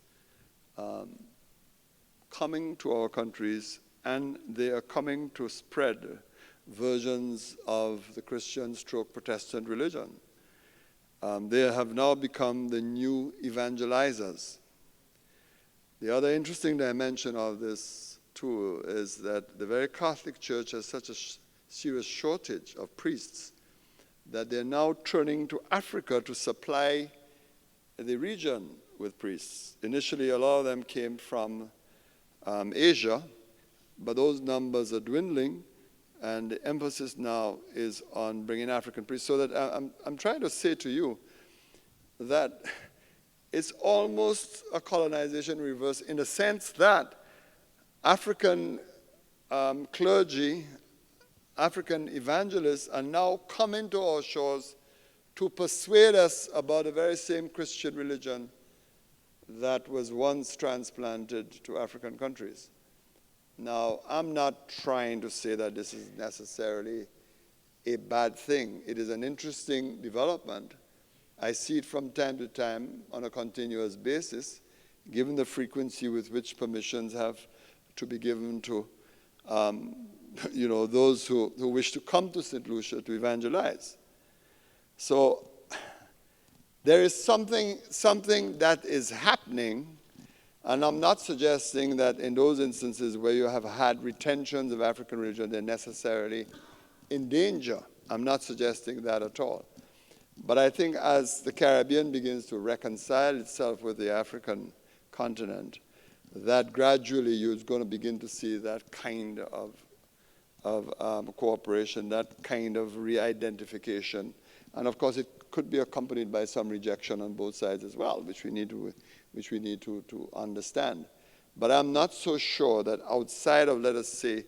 coming to our countries, and they are coming to spread versions of the Christian/Protestant religion. They have now become the new evangelizers. The other interesting dimension of this too is that the very Catholic Church has such a serious shortage of priests that they're now turning to Africa to supply the region with priests. Initially, a lot of them came from Asia, but those numbers are dwindling, and the emphasis now is on bringing African priests. So that I'm trying to say to you that it's almost a colonization reverse, in the sense that African clergy, African evangelists are now coming to our shores to persuade us about the very same Christian religion that was once transplanted to African countries. Now, I'm not trying to say that this is necessarily a bad thing. It is an interesting development. I see it from time to time on a continuous basis, given the frequency with which permissions have to be given to those who wish to come to St. Lucia to evangelize. So there is something that is happening, and I'm not suggesting that in those instances where you have had retentions of African religion, they're necessarily in danger. I'm not suggesting that at all. But I think as the Caribbean begins to reconcile itself with the African continent, that gradually you're going to begin to see that kind of cooperation, that kind of re-identification. And of course, it could be accompanied by some rejection on both sides as well, which we need to understand. But I'm not so sure that outside of, let us say,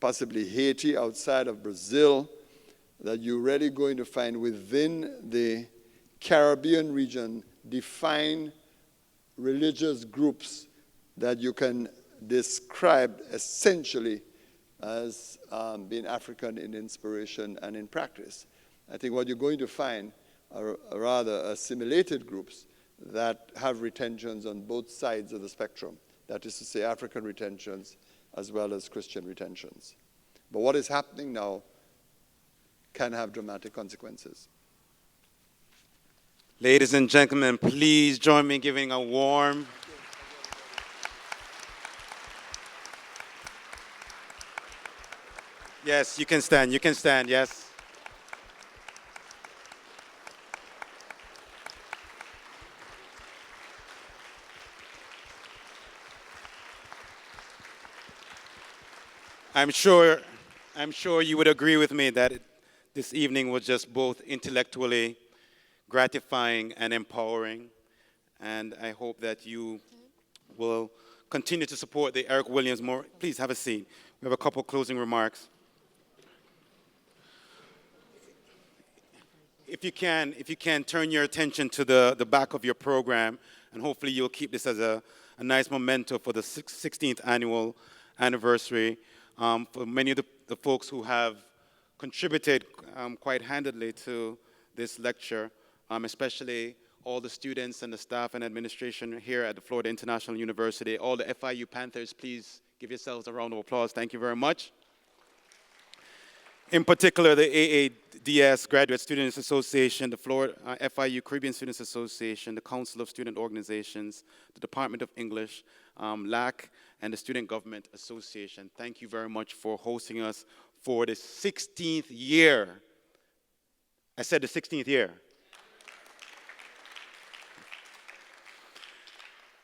possibly Haiti, outside of Brazil, that you're really going to find within the Caribbean region defined religious groups that you can describe essentially as being African in inspiration and in practice. I think what you're going to find are rather assimilated groups that have retentions on both sides of the spectrum. That is to say, African retentions as well as Christian retentions. But what is happening now can have dramatic consequences. Ladies and gentlemen, please join me in giving a warm Yes, you can stand, yes. I'm sure you would agree with me that this evening was just both intellectually gratifying and empowering, and I hope that you will continue to support the Eric Williams Memorial. Please have a seat. We have a couple closing remarks. If you can turn your attention to the back of your program, and hopefully you'll keep this as a nice memento for the 16th annual anniversary. For many of the folks who have contributed quite handedly to this lecture, especially all the students and the staff and administration here at the Florida International University, all the FIU Panthers, please give yourselves a round of applause. Thank you very much. In particular, the AADS Graduate Students Association, the Florida FIU Caribbean Students Association, the Council of Student Organizations, the Department of English, LAC, and the Student Government Association. Thank you very much for hosting us for the 16th year. I said the 16th year.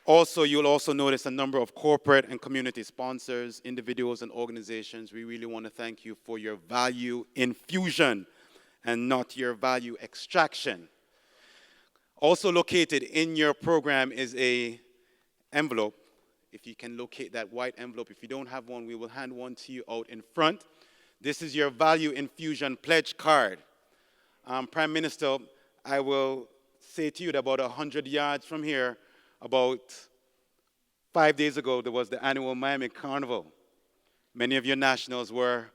Also, you'll also notice a number of corporate and community sponsors, individuals and organizations. We really want to thank you for your value infusion and not your value extraction. Also located in your program is an envelope. If you can locate that white envelope. If you don't have one, we will hand one to you out in front. This is your value infusion pledge card. Prime Minister, I will say to you that about 100 yards from here, about 5 days ago, there was the annual Miami Carnival. Many of your nationals were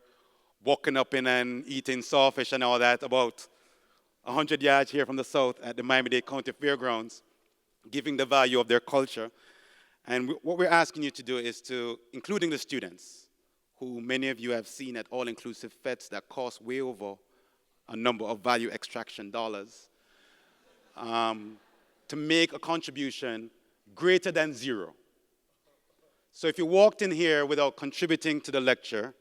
walking up in and eating sawfish and all that about 100 yards here from the south at the Miami-Dade County Fairgrounds, giving the value of their culture. And what we're asking you to do is to, including the students, who many of you have seen at all-inclusive fetes that cost way over a number of value extraction dollars, to make a contribution greater than zero. So if you walked in here without contributing to the lecture,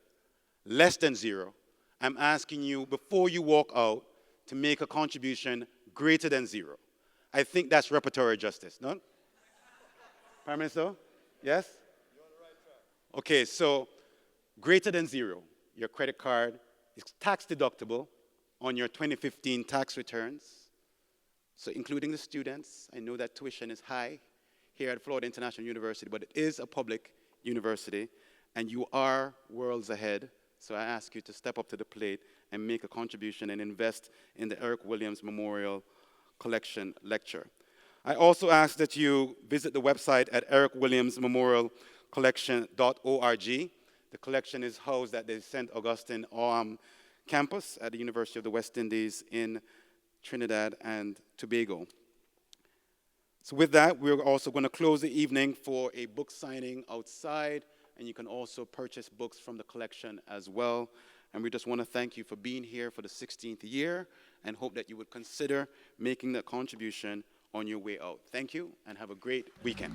less than zero, I'm asking you, before you walk out, to make a contribution greater than zero. I think that's repertory justice, no? Prime Minister? Yes? You're on the right track. Okay, so greater than zero. Your credit card is tax deductible on your 2015 tax returns. So including the students, I know that tuition is high here at Florida International University, but it is a public university, and you are worlds ahead. So I ask you to step up to the plate and make a contribution and invest in the Eric Williams Memorial Collection Lecture. I also ask that you visit the website at ericwilliamsmemorialcollection.org. The collection is housed at the St. Augustine campus at the University of the West Indies in Trinidad and Tobago. So with that, we're also going to close the evening for a book signing outside, and you can also purchase books from the collection as well. And we just want to thank you for being here for the 16th year and hope that you would consider making that contribution on your way out. Thank you, and have a great weekend.